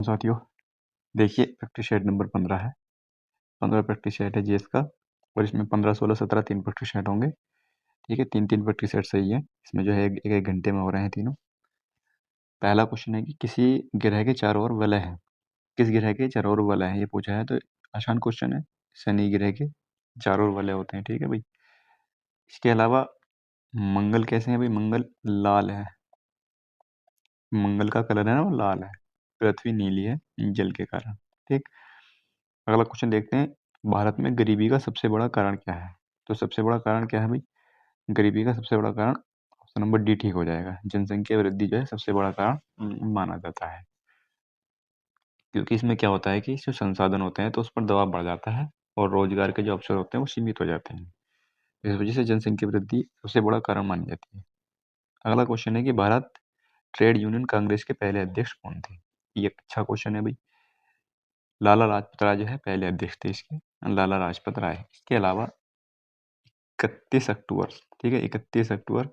साथियों, देखिए practice set number 15 है। 15 प्रैक्टिस सेट है जीएस का और इसमें 15, 16, 17 तीन प्रैक्टिस सेट होंगे। ठीक है, तीन प्रैक्टिस सेट सही है। इसमें जो है एक एक घंटे में हो रहे हैं तीनों। पहला क्वेश्चन है कि किसी ग्रह के चारों ओर वलय है। किस ग्रह के चारों ओर वलय है ये पूछा है, तो आसान क्वेश्चन है। शनि ग्रह के चारों ओर वलय होते हैं। ठीक है भाई। इसके अलावा मंगल कैसे है भाई? मंगल लाल है। मंगल का कलर है ना वो लाल है। पृथ्वी नीली है जल के कारण। ठीक। अगला क्वेश्चन देखते हैं, भारत में गरीबी का सबसे बड़ा कारण क्या है? तो सबसे बड़ा कारण क्या है भाई? गरीबी का सबसे बड़ा कारण ऑप्शन नंबर डी ठीक हो जाएगा। जनसंख्या वृद्धि जो है सबसे बड़ा कारण माना जाता है, क्योंकि इसमें क्या होता है कि जो संसाधन होते हैं तो उस पर दबाव बढ़ जाता है और रोजगार के जो अवसर होते हैं वो सीमित हो जाते हैं। इस वजह से जनसंख्या वृद्धि सबसे बड़ा कारण मानी जाती है। अगला क्वेश्चन है कि भारत ट्रेड यूनियन कांग्रेस के पहले अध्यक्ष कौन थे? ये अच्छा क्वेश्चन है भाई। लाला लाजपत राय जो है पहले अध्यक्ष थे इसके, लाला लाजपत राय। इसके अलावा 31 अक्टूबर, ठीक है, 31 अक्टूबर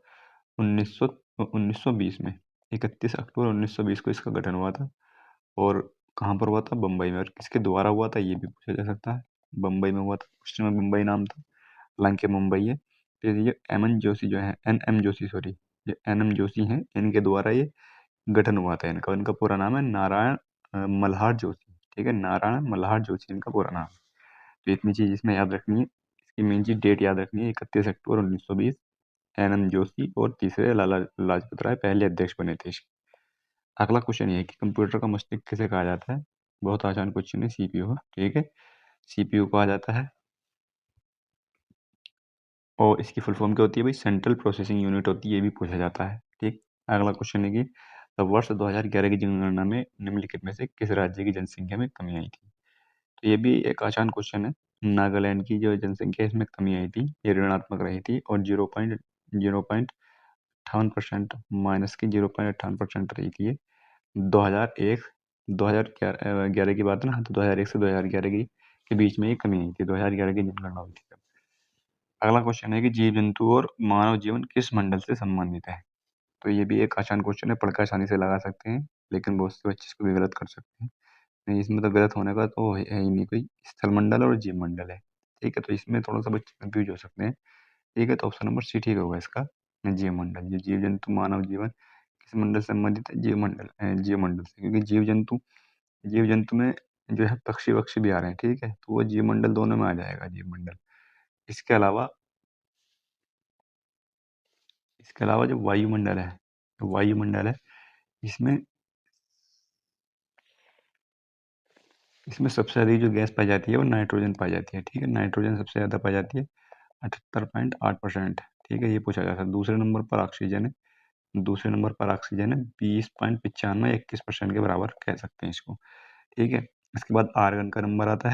1920 में, 31 अक्टूबर 1920 को इसका गठन हुआ था। और कहाँ पर हुआ था? बम्बई में। और किसके द्वारा हुआ था ये भी पूछा जा सकता है। बम्बई में हुआ था, उस समय बम्बई नाम था, हालांकि मुंबई है। फिर ये एम एन जोशी जो है, एन एम जोशी, सॉरी, ये एन एम जोशी हैं, इनके द्वारा ये गठन हुआ था। इनका इनका पूरा नाम है नारायण मल्हार जोशी। ठीक है, नारायण मल्हार जोशी इनका पूरा नाम है। तो इतनी चीज इसमें याद रखनी है। इसकी मेन चीज डेट याद रखनी है, 31 अक्टूबर 1920। एन एम जोशी और तीसरे लाला लाजपत राय पहले अध्यक्ष बने थे इसके। अगला क्वेश्चन ये है कि कंप्यूटर का मस्तिष्क किसे कहा जाता है? बहुत आसान क्वेश्चन है, सीपीयू। ठीक है, सीपीयू कहा जाता है। और इसकी फुल फॉर्म क्या होती है भाई? सेंट्रल प्रोसेसिंग यूनिट होती है, ये भी पूछा जाता है। ठीक। अगला क्वेश्चन है कि वर्ष 2011 की जनगणना में निम्नलिखित में से किस राज्य की जनसंख्या में कमी आई थी? तो ये भी एक आसान क्वेश्चन है। नागालैंड की जो जनसंख्या है इसमें कमी आई थी, ये ऋणात्मक रही थी और 0.58% माइनस की 0.58% रही थी ये। 2001 2011 की बात है ना, तो 2001 से 2011 के बीच में ये कमी आई थी। 2011 की जनगणना हुई थी तब। अगला क्वेश्चन है कि जीव जंतु और मानव जीवन किस मंडल से संबंधित है? तो ये भी एक आसान क्वेश्चन है, पढ़कर आसानी से लगा सकते हैं, लेकिन बहुत से बच्चे इसको भी गलत कर सकते हैं। नहीं, इसमें तो गलत होने का तो है ही नहीं कोई। स्थल मंडल और जीव मंडल है। ठीक है, तो इसमें थोड़ा सा बच्चे कंफ्यूज हो सकते हैं। ठीक है, तो ऑप्शन नंबर सी ठीक होगा इसका, जीव मंडल। ये जीव जंतु मानव जीवन किस मंडल से संबंधित है? जीव मंडल, जीव मंडल से, क्योंकि जीव जंतु में जो है पक्षी वक्षी भी आ रहे हैं। ठीक है, तो वो जीव मंडल दोनों में आ जाएगा, जीव मंडल। इसके अलावा जो वायुमंडल है, इसमें इसमें सबसे अधिक जो गैस पाई जाती है वो नाइट्रोजन पाई जाती है। ठीक है, नाइट्रोजन सबसे ज़्यादा पाई जाती है, 78.8%। ठीक है, ये पूछा जाता है। दूसरे नंबर पर ऑक्सीजन है। 20% 21% के बराबर कह सकते हैं इसको। ठीक है, इसके बाद आर्गन का नंबर आता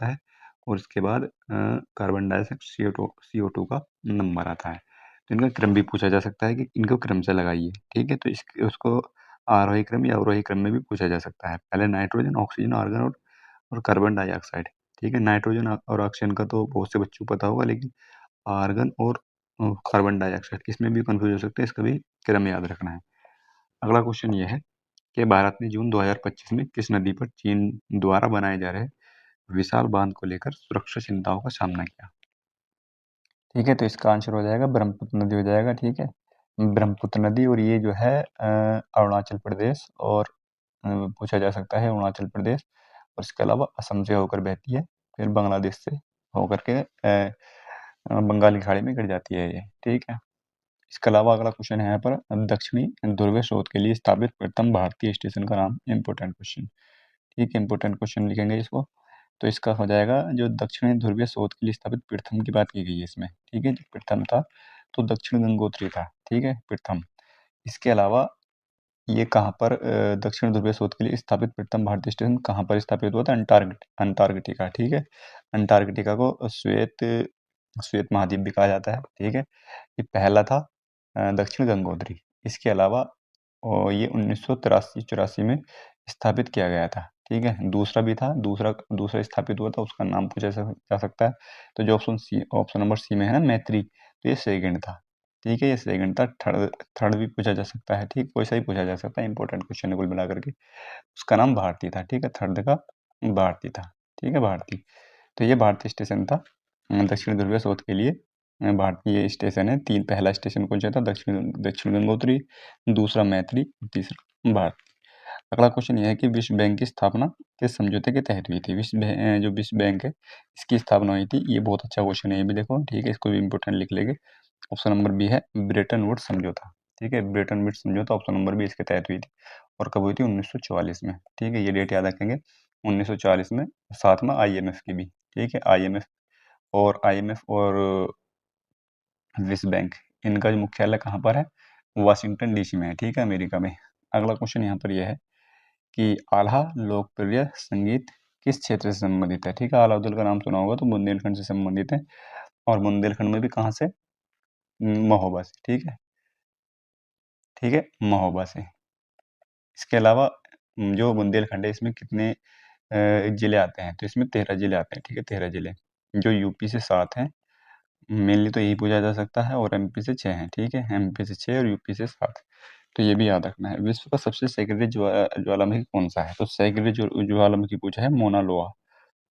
है, और इसके बाद कार्बन डाइऑक्साइड, CO2 का नंबर आता है। तो इनका क्रम भी पूछा जा सकता है कि इनको क्रम से लगाइए। ठीक है, तो उसको आरोही क्रम या अवरोही क्रम में भी पूछा जा सकता है। पहले नाइट्रोजन, ऑक्सीजन, आर्गन और कार्बन डाइऑक्साइड। ठीक है, नाइट्रोजन और ऑक्सीजन का तो बहुत से बच्चों को पता होगा, लेकिन आर्गन और कार्बन डाइऑक्साइड इसमें भी कंफ्यूज हो सकते हैं, इसका भी क्रम याद रखना है। अगला क्वेश्चन ये है कि भारत ने जून 2025 में किस नदी पर चीन द्वारा बनाए जा रहे विशाल बांध को लेकर सुरक्षा चिंताओं का सामना किया? ठीक है, तो इसका आंसर हो जाएगा ब्रह्मपुत्र नदी हो जाएगा। ठीक है, ब्रह्मपुत्र नदी, और ये जो है अरुणाचल प्रदेश और पूछा जा सकता है अरुणाचल प्रदेश, और इसके अलावा असम से होकर बहती है, फिर बांग्लादेश से होकर के बंगाल की खाड़ी में गिर जाती है ये। ठीक है, इसके अलावा अगला क्वेश्चन है यहाँ पर, दक्षिणी ध्रुवीय स्रोत के लिए स्थापित प्रथम भारतीय स्टेशन का नाम। Important question. ठीक है, इम्पोर्टेंट क्वेश्चन लिखेंगे इसको। तो इसका हो जाएगा, जो दक्षिणी ध्रुवीय स्रोत के लिए स्थापित प्रथम की बात की गई है इसमें। ठीक है, जो प्रथम था तो दक्षिण गंगोत्री था। ठीक है, प्रथम। इसके अलावा ये कहाँ पर दक्षिण ध्रुवीय स्रोत के लिए स्थापित प्रथम भारतीय स्टेशन कहाँ पर स्थापित हुआ था? अंटार्कटिका। ठीक है, अंटार्कटिका को श्वेत श्वेत महाद्वीप भी कहा जाता है। ठीक है, ये पहला था दक्षिण गंगोत्री। इसके अलावा ये 1983-84 में स्थापित किया गया था। ठीक है, दूसरा भी था, दूसरा स्थापित हुआ था, उसका नाम पूछा जा सकता है। तो जो ऑप्शन नंबर सी में है ना, मैत्री, तो ये सेकंड था। ठीक है, ये सेकंड था। थर्ड थर्ड भी पूछा जा सकता है, ठीक, कोई सा भी पूछा जा सकता है, इंपॉर्टेंट क्वेश्चन है कुल मिलाकर के। उसका नाम भारती था, ठीक है, थर्ड का भारती था, ठीक है, भारती। तो ये भारतीय स्टेशन था दक्षिण ध्रुवीय शोध के लिए। भारतीय स्टेशन है। तीन, पहला स्टेशन कौन सा था? दक्षिण दक्षिण गंगोत्री, दूसरा मैत्री, तीसरा भारत। अगला क्वेश्चन ये है कि विश्व बैंक की स्थापना किस समझौते के तहत हुई थी? जो विश्व बैंक है, इसकी स्थापना हुई थी। ये बहुत अच्छा क्वेश्चन है, ये भी देखो, ठीक है, इसको भी इंपोर्टेंट लिख लेंगे। ऑप्शन नंबर बी है ब्रेटन वुड्स समझौता, ठीक है, ब्रेटन वुड्स समझौता ऑप्शन नंबर बी इसके तहत हुई थी। और कब हुई थी? 1944 में, ठीक है, ये डेट याद रखेंगे, 1944 में। साथ में IMF की भी, ठीक है, IMF और विश्व बैंक, इनका जो मुख्यालय कहाँ पर है? वाशिंगटन DC में है, ठीक है, अमेरिका में। अगला क्वेश्चन यहाँ पर यह है कि आल्हा लोकप्रिय संगीत किस क्षेत्र से संबंधित है? ठीक है, आला अब्दुल का नाम सुना होगा, तो बुंदेलखंड से संबंधित है। और बुंदेलखंड में भी कहाँ से? महोबा से, ठीक है, ठीक है, महोबा से। इसके अलावा जो बुंदेलखंड है, इसमें कितने जिले आते हैं? तो इसमें 13 जिले आते हैं, ठीक है, 13 जिले, जो यूपी से 7 हैं। मेनली तो यही पूछा जा सकता है, और MP से 6 हैं, ठीक है, MP से 6 और यूपी से 7। तो ये भी याद रखना है। विश्व का सबसे सेकेंडरी ज्वालामुखी कौन सा है? तो सेकेंडरी ज्वालामुखी पूछा है, मोना लोआ।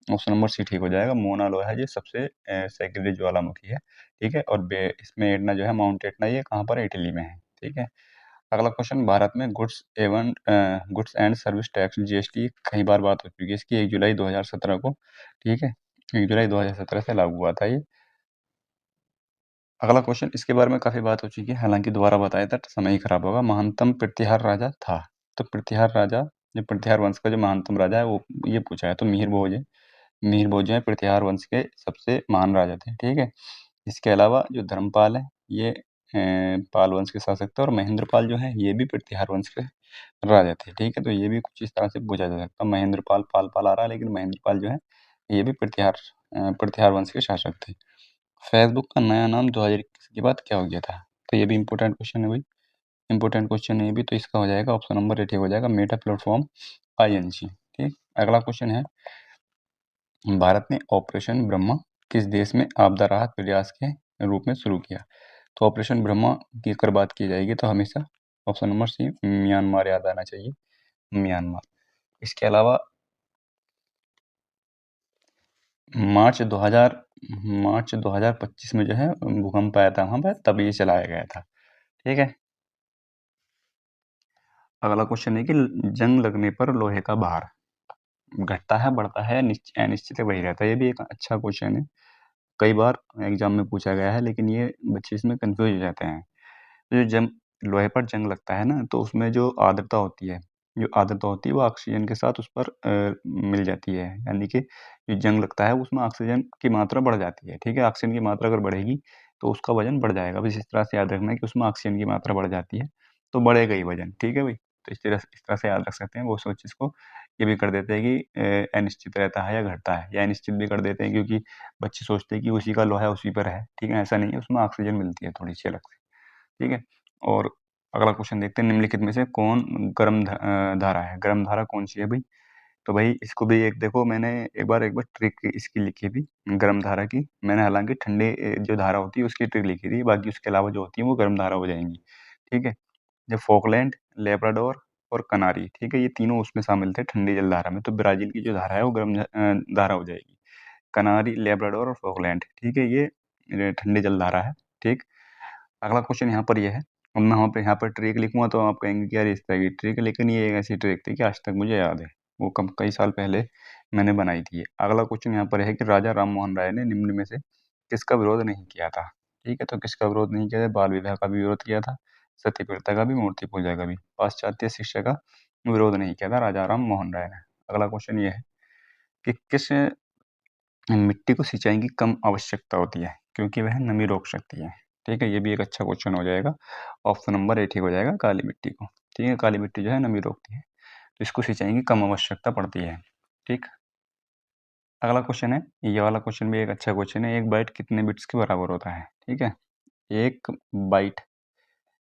ऑप्शन नंबर सी ठीक हो जाएगा, मोना लोआ है, ये सबसे सेकेंडरी ज्वालामुखी है, ठीक है। और इसमें एटना जो है, माउंट एटना, ये कहाँ पर है? इटली में है, ठीक है। अगला क्वेश्चन, भारत में goods and service tax GST कई बार बात हो चुकी है इसकी, 1 जुलाई 2017 को, ठीक है, 1 जुलाई 2017 से लागू हुआ था ये। अगला क्वेश्चन, इसके बारे में काफी बात हो चुकी है, हालांकि दोबारा बताया था तो समय ही खराब होगा। महानतम प्रतिहार राजा था? तो प्रतिहार राजा, जो प्रतिहार वंश का जो महानतम राजा है, वो ये पूछा है, तो मिहिर भोज है। मिहिर भोज जो है प्रतिहार वंश के सबसे महान राजा थे, ठीक है। इसके अलावा जो धर्मपाल है, ये पाल वंश के शासक थे। और महेंद्रपाल जो है, ये भी प्रतिहार वंश के राजा थे, ठीक है। तो ये भी कुछ इस तरह से पूछा जा सकता है। महेंद्रपाल, पाल पाल आ रहा है, लेकिन महेंद्रपाल जो है, ये भी प्रतिहार वंश के शासक थे। फेसबुक का नया नाम 2021 के बाद क्या हो गया था? तो ये भी इंपॉर्टेंट क्वेश्चन है भाई, इंपॉर्टेंट क्वेश्चन है ये भी। तो इसका हो जाएगा ऑप्शन नंबर ए ठीक हो जाएगा, मेटा प्लेटफॉर्म ING, ठीक। अगला क्वेश्चन है, भारत ने ऑपरेशन ब्रह्मा किस देश में आपदा राहत प्रयास के रूप में शुरू किया? तो ऑपरेशन ब्रह्मा की अगर बात की जाएगी, तो हमेशा ऑप्शन नंबर सी म्यांमार याद आना चाहिए, म्यांमार। इसके अलावा मार्च 2025 में जो है भूकंप आया था वहाँ पर, तब ये चलाया गया था, ठीक है। अगला क्वेश्चन है कि जंग लगने पर लोहे का भार घटता है, बढ़ता है, अनिश्चित वही रहता है? ये भी एक अच्छा क्वेश्चन है, कई बार एग्जाम में पूछा गया है, लेकिन ये बच्चे इसमें कंफ्यूज हो जाते हैं। तो जो जंग लोहे पर जंग लगता है ना, तो उसमें जो आर्द्रता होती है, वो ऑक्सीजन के साथ उस पर मिल जाती है, यानी कि जो जंग लगता है उसमें ऑक्सीजन की मात्रा बढ़ जाती है, ठीक है। ऑक्सीजन की मात्रा अगर बढ़ेगी, तो उसका वजन बढ़ जाएगा। बस इस तरह से याद रखना है कि उसमें ऑक्सीजन की मात्रा बढ़ जाती है, तो बढ़ेगा ही वजन, ठीक है भाई। तो इस तरह से याद रख सकते हैं। वो सोच इसको ये भी कर देते हैं कि अनिश्चित रहता है या घटता है, या अनिश्चित भी कर देते हैं, क्योंकि बच्चे सोचते हैं कि उसी का लोहा उसी पर है, ठीक है, ऐसा नहीं है, उसमें ऑक्सीजन मिलती है थोड़ी सी अलग से, ठीक है। और अगला क्वेश्चन देखते हैं, निम्नलिखित में से कौन धारा है? गर्म धारा कौन सी है भाई? तो भाई इसको भी एक देखो, मैंने एक बार ट्रिक इसकी लिखी थी गर्म धारा की। मैंने हालांकि ठंडे जो धारा होती है उसकी ट्रिक लिखी थी, बाकी उसके अलावा जो होती है वो गर्म धारा हो जाएंगी, ठीक है। जो फोकलैंड, लेब्राडोर और कनारी, ठीक है, ये तीनों उसमें शामिल थे ठंडी जल धारा में। तो ब्राजील की जो धारा है वो गर्म धारा हो जाएगी। कनारी, लेब्राडोर और फोकलैंड, ठीक है, ये ठंडी जल धारा है, ठीक। अगला क्वेश्चन यहाँ पर ये है, अब मैं यहाँ पर ट्रिक लिखूंगा तो आप कहेंगे कि यार इस तरह की ट्रिक, लेकिन ये एक ऐसी ट्रिक थी कि आज तक मुझे याद है, वो कई साल पहले मैंने बनाई थी ये। अगला क्वेश्चन यहाँ पर है कि राजा राम मोहन राय ने निम्न में से किसका विरोध नहीं किया था? ठीक है, तो किसका विरोध नहीं किया था? बाल विवाह का भी विरोध किया था, सती प्रथा का भी, मूर्ति पूजा का भी, पाश्चात्य शिक्षा का विरोध नहीं किया था राजा राम मोहन राय ने। अगला क्वेश्चन ये है कि किस मिट्टी को सिंचाई की कम आवश्यकता होती है, क्योंकि वह नमी रोक सकती है? ठीक है, ये भी एक अच्छा क्वेश्चन हो जाएगा, ऑप्शन नंबर ए ठीक हो जाएगा, काली मिट्टी को, ठीक है, काली मिट्टी जो है नमी रोकती है, तो इसको सिंचाई की कम आवश्यकता पड़ती है, ठीक। अगला क्वेश्चन है, ये वाला क्वेश्चन भी एक अच्छा क्वेश्चन है, एक बाइट कितने बिट्स के बराबर होता है? ठीक है, एक बाइट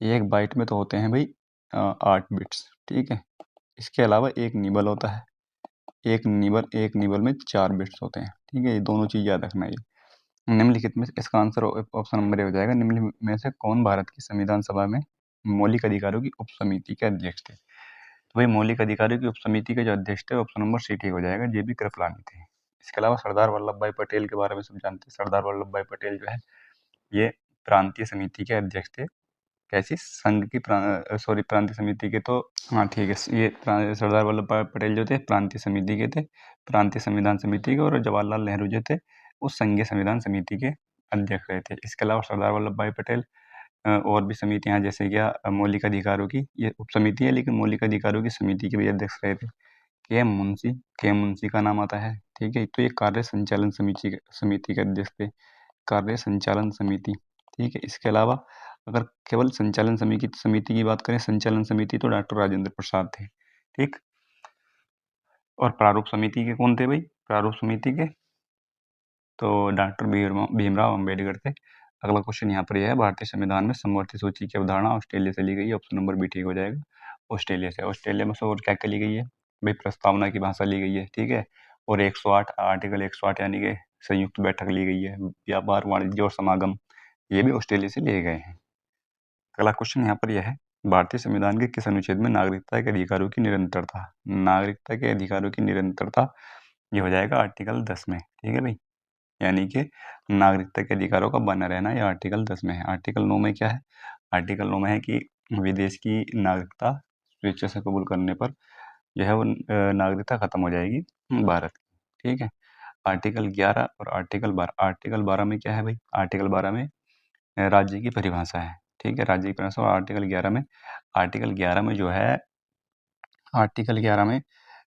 एक बाइट में तो होते हैं भाई 8 बिट्स, ठीक है। इसके अलावा एक निबल होता है, एक निबल में 4 बिट्स होते हैं, ठीक है, ये दोनों चीज़ याद रखना है। निम्नलिखित में से इसका आंसर ऑप्शन नंबर ए हो जाएगा। निम्नलिखित में से कौन भारत की संविधान सभा में मौलिक अधिकारों की उप समिति के अध्यक्ष थे? तो भाई मौलिक अधिकारों की उप समिति के जो अध्यक्ष थे ऑप्शन नंबर सी ठीक हो जाएगा, JB कृपलानी थे। इसके अलावा सरदार वल्लभ भाई पटेल के बारे में सब जानते हैं। सरदार वल्लभ भाई पटेल जो है ये प्रांतीय समिति के अध्यक्ष थे। कैसी संघ की सॉरी प्रांतीय समिति के तो हाँ ठीक है, ये सरदार वल्लभ भाई पटेल जो थे प्रांतीय समिति के थे, प्रांतीय संविधान समिति के, और जवाहरलाल नेहरू जो थे उस संघीय संविधान समिति के अध्यक्ष रहे थे। इसके अलावा सरदार वल्लभ भाई पटेल और भी समितियां हैं, जैसे क्या मौलिक अधिकारों की ये उप समिति है, लेकिन मौलिक अधिकारों की समिति के भी अध्यक्ष रहे थे के मुंशी का नाम आता है। ठीक है, तो ये कार्य संचालन समिति के अध्यक्ष थे, कार्य संचालन समिति। ठीक है, इसके अलावा अगर केवल संचालन समिति की बात करें, संचालन समिति, तो डॉक्टर राजेंद्र प्रसाद थे। ठीक, और प्रारूप समिति के कौन थे भाई? प्रारूप समिति के तो डॉक्टर भीमराव अम्बेडकर थे। अगला क्वेश्चन यहाँ पर यह है, भारतीय संविधान में समवर्ती सूची की अवधारणा ऑस्ट्रेलिया से ली गई है। ऑप्शन नंबर बी ठीक हो जाएगा, ऑस्ट्रेलिया से। ऑस्ट्रेलिया में से और क्या क्या ली गई है भाई? प्रस्तावना की भाषा ली गई है, ठीक है, और 108 आर्टिकल 108 यानी कि संयुक्त बैठक ली गई है। व्यापार, वाणिज्य और समागम ये भी ऑस्ट्रेलिया से लिए गए हैं। अगला क्वेश्चन यहाँ पर यह है, भारतीय संविधान के किस अनुच्छेद में नागरिकता के अधिकारों की निरंतरता, नागरिकता के अधिकारों की निरंतरता, ये हो जाएगा आर्टिकल 10 में। ठीक है भाई, यानी कि नागरिकता के अधिकारों का बना रहना, यह आर्टिकल 10 में है। आर्टिकल 9 में क्या है? आर्टिकल 9 में है कि विदेश की नागरिकता स्वेच्छा से कबूल करने पर जो है वो नागरिकता खत्म हो जाएगी भारत की। ठीक है, आर्टिकल 11 और आर्टिकल 12। आर्टिकल 12 में क्या है भाई? आर्टिकल 12 में राज्य की परिभाषा है। ठीक है, राज्य की परिभाषा। और आर्टिकल 11 में जो है, आर्टिकल 11 में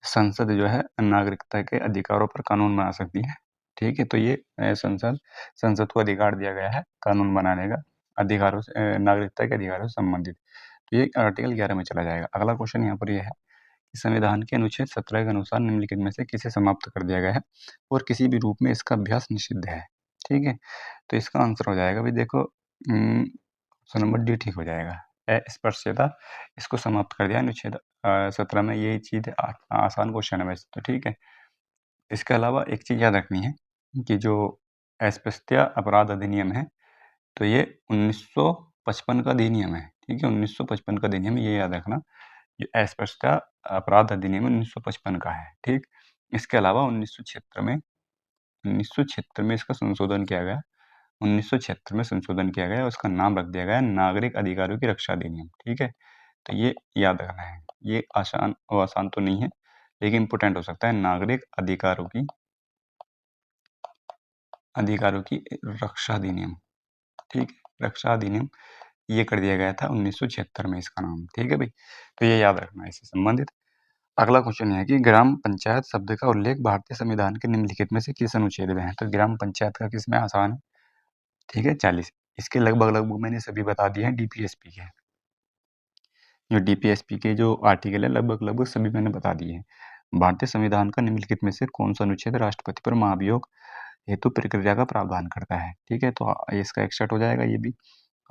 संसद जो है नागरिकता के अधिकारों पर कानून बना सकती है। ठीक है, तो ये संसद को अधिकार दिया गया है कानून बनाने का, अधिकारों से नागरिकता के अधिकारों से संबंधित। तो ये आर्टिकल 11 में चला जाएगा। अगला क्वेश्चन यहाँ पर यह है कि संविधान के अनुच्छेद 17 के अनुसार निम्नलिखित में से किसे समाप्त कर दिया गया है और किसी भी रूप में इसका अभ्यास निषिद्ध है। ठीक है, तो इसका आंसर हो जाएगा भाई, देखो ऑप्शन नंबर डी ठीक हो जाएगा, अस्पृश्यता। इसको समाप्त कर दिया अनुच्छेद 17 में। यही चीज आसान क्वेश्चन है वैसे तो। ठीक है, इसके अलावा एक चीज याद रखनी है कि जो अस्पृश्यता अपराध अधिनियम है, तो ये 1955 का अधिनियम है। ठीक है, 1955 का अधिनियम, ये याद रखना, ये अस्पृश्यता अपराध अधिनियम 1955 का है। ठीक, इसके अलावा 1976 में इसका संशोधन किया गया। 1976 में संशोधन किया गया, उसका नाम रख दिया गया नागरिक अधिकारों की रक्षा अधिनियम। ठीक है, तो ये याद रखना है। ये आसान तो नहीं है, लेकिन इम्पोर्टेंट हो सकता है। नागरिक अधिकारों की रक्षा अधिनियम। ठीक है, रक्षा अधिनियम ये कर दिया गया था 1976 में इसका नाम। ठीक है भाई, तो ये याद रखना है इससे संबंधित। अगला क्वेश्चन है कि ग्राम पंचायत शब्द का उल्लेख भारतीय संविधान के निम्नलिखित में से किस अनुच्छेद में है? तो ग्राम पंचायत का किसमें? आसान है, ठीक है, 40। इसके लगभग लगभग मैंने सभी बता दिए हैं डीपीएसपी के। जो डीपीएसपी के जो आर्टिकल है लगभग लगभग सभी मैंने बता दिए हैं। भारतीय संविधान का निम्नलिखित में से कौन सा अनुच्छेद राष्ट्रपति पर महाभियोग हेतु प्रक्रिया का प्रावधान करता है? ठीक है, तो इसका 61 हो जाएगा। ये भी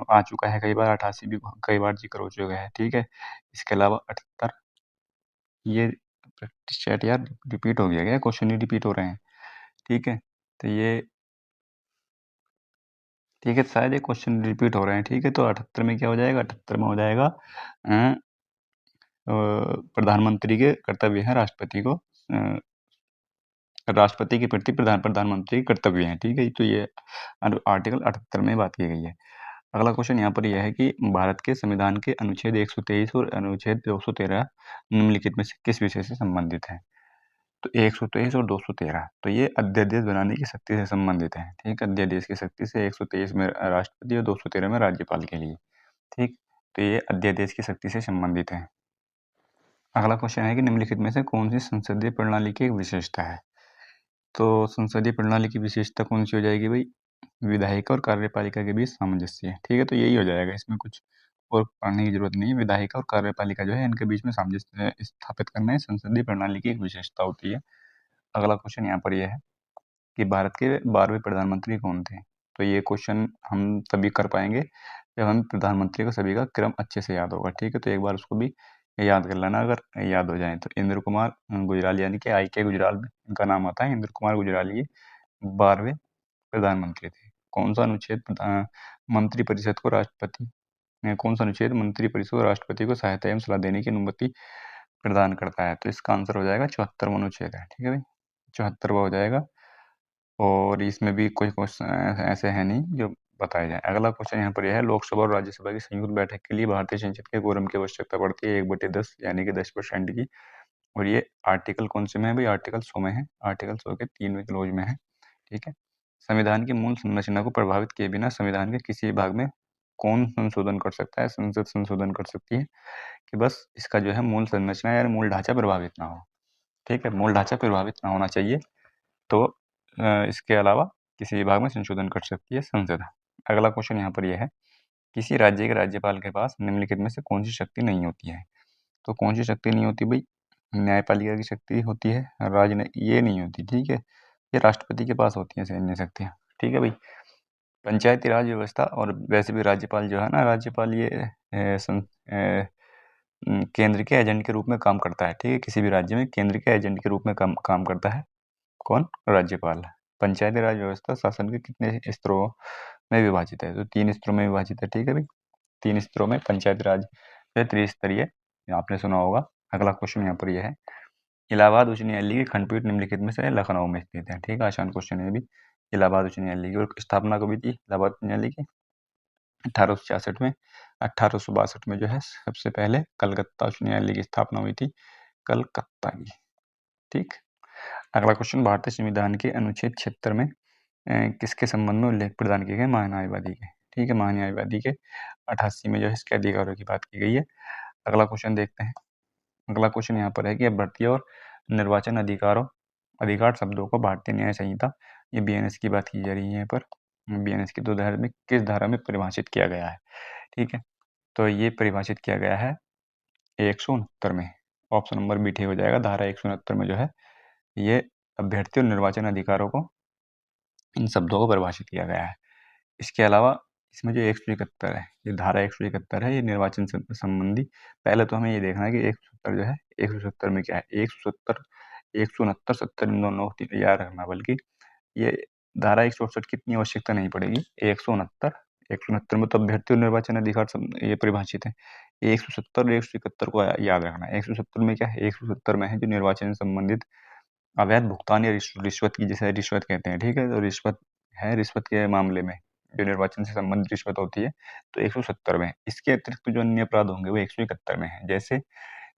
आ चुका है कई बार, 88 भी कई बार जिक्र हो चुका है। ठीक है, इसके अलावा 78, ये प्रैक्टिस चैट यार रिपीट हो गया क्या? क्वेश्चन ही रिपीट हो रहे हैं। ठीक है, तो ये ठीक है, शायद ये क्वेश्चन रिपीट हो रहे हैं। ठीक है, तो 78 में क्या हो जाएगा? 78 में हो जाएगा प्रधानमंत्री के कर्तव्य है राष्ट्रपति के प्रति प्रधानमंत्री के कर्तव्य हैं। ठीक है, तो ये आर्टिकल 78 में बात की गई है। अगला क्वेश्चन यहाँ पर यह है कि भारत के संविधान के अनुच्छेद 123 और अनुच्छेद 213 निम्नलिखित में से किस विषय से संबंधित है? तो 123 और 213, तो ये अध्यादेश बनाने की शक्ति से संबंधित है। ठीक, अध्यादेश की शक्ति से 123 में राष्ट्रपति और 213 में राज्यपाल के लिए। ठीक, तो ये अध्यादेश की शक्ति से संबंधित है। अगला क्वेश्चन है कि निम्नलिखित में से कौन सी संसदीय प्रणाली की एक विशेषता है? तो संसदीय प्रणाली की विशेषता कौन सी हो जाएगी भाई? विधायिका और कार्यपालिका के बीच सामंजस्य। ठीक है, तो यही हो जाएगा, इसमें कुछ और पढ़ने की जरूरत नहीं है। विधायिका और कार्यपालिका जो है इनके बीच में सामंजस्य स्थापित करना है संसदीय प्रणाली की एक विशेषता होती है। अगला क्वेश्चन यहाँ पर यह है कि भारत के 12वें प्रधानमंत्री कौन थे? तो ये क्वेश्चन हम तभी कर पाएंगे जब हम प्रधानमंत्री का सभी का क्रम अच्छे से याद होगा। ठीक है, तो एक बार उसको भी याद कर लेना अगर याद हो जाए तो। इंद्र कुमार गुजराल, यानी कि आई के गुजराल में इनका नाम आता है। इंद्र कुमार गुजराल ये 12वें प्रधानमंत्री थे। कौन सा अनुच्छेद मंत्रिपरिषद को राष्ट्रपति को सहायता एवं सलाह देने की अनुमति प्रदान करता है? तो इसका आंसर हो जाएगा 74वां अनुच्छेद है। ठीक है भाई, 74वां हो जाएगा। और इसमें भी कोई क्वेश्चन ऐसे है नहीं जो बताया जाए। अगला क्वेश्चन यहाँ पर यह है, लोकसभा और राज्यसभा की संयुक्त बैठक के लिए भारतीय संसद के quorum की आवश्यकता पड़ती है 1/10 यानी कि 10% की। और ये आर्टिकल कौन से में है भाई? आर्टिकल 100 में है। आर्टिकल 100 के 3वें क्लोज में है। ठीक है। संविधान की मूल संरचना को प्रभावित किए बिना संविधान के किसी भाग में कौन संशोधन कर सकता है? संसद संशोधन कर सकती है कि बस इसका जो है मूल संरचना या मूल ढांचा प्रभावित ना हो। ठीक है, मूल ढांचा प्रभावित ना होना चाहिए। तो इसके अलावा किसी विभाग में संशोधन कर सकती है संसद। अगला क्वेश्चन यहाँ पर यह है, किसी राज्य के राज्यपाल के पास निम्नलिखित में से कौन सी शक्ति नहीं होती है? तो कौन सी शक्ति नहीं होती भाई? न्यायपालिका की शक्ति होती है, ये नहीं होती। ठीक है, ये राष्ट्रपति के पास होती है सैन्य शक्तियाँ। ठीक है भाई। पंचायती राज व्यवस्था और वैसे भी राज्यपाल जो है ना, राज्यपाल ये केंद्र के एजेंट के रूप में काम करता है। ठीक है, किसी भी राज्य में केंद्र के एजेंट के रूप में काम करता है। कौन? राज्यपाल। पंचायती राज व्यवस्था शासन के कितने स्तरों में विभाजित है? तो 3 स्तरों में विभाजित है। ठीक है भाई, 3 स्तरों में पंचायती राज है, त्रिस्तरीय, आपने सुना होगा। अगला क्वेश्चन यहाँ पर यह है, इलाहाबाद उच्च न्यायालय की खंडपीठ निम्नलिखित में से लखनऊ में स्थित है। ठीक है, आसान क्वेश्चन है भी। इलाहाबाद उच्च न्यायालय की और स्थापना कभी थी इलाहाबाद उच्च न्यायालय की? 1866 में। 1862 में जो है सबसे पहले कलकत्ता उच्च न्यायालय की स्थापना हुई थी, कलकत्ता की। ठीक। अगला क्वेश्चन, भारतीय संविधान के अनुच्छेद 76 में किसके संबंध में उल्लेख प्रदान किए गए? महान्यायवादी के। ठीक है, महान्यायवादी के 88 में जो है इसके अधिकारों की बात की गई है। अगला क्वेश्चन देखते हैं। अगला क्वेश्चन यहाँ पर है कि अभ्यर्थी और निर्वाचन अधिकार शब्दों को भारतीय न्याय संहिता, ये बीएनएस की बात की जा रही है यहाँ पर, बीएनएस की 2 धारा में किस धारा में परिभाषित किया गया है? ठीक है, तो ये परिभाषित किया गया है 169 में। ऑप्शन नंबर बी ठीक हो जाएगा। धारा 169 में जो है ये अभ्यर्थी और निर्वाचन अधिकारों को, इन शब्दों को परिभाषित किया गया है। इसके अलावा इसमें जो 171 है, ये धारा 171 है, ये निर्वाचन से संबंधी। पहले तो हमें ये देखना है कि 170 जो है, 170 में क्या है? 170, 169, 70 इन दोनों को याद रखना। बल्कि ये धारा 168 की इतनी आवश्यकता नहीं पड़ेगी। 169, 169 में तो अभ्यर्थी और निर्वाचन अधिकार ये परिभाषित है। 170 और 171 को याद रखना। 170 में क्या है? 170 में है जो निर्वाचन से संबंधित अवैध भुगतान या रिश्वत की, जिसे रिश्वत कहते हैं। ठीक है, तो रिश्वत है, रिश्वत के मामले में जो निर्वाचन से संबंधित रिश्वत होती है, तो 170 में है। इसके अतिरिक्त जो अन्य अपराध होंगे वो 171 में है। जैसे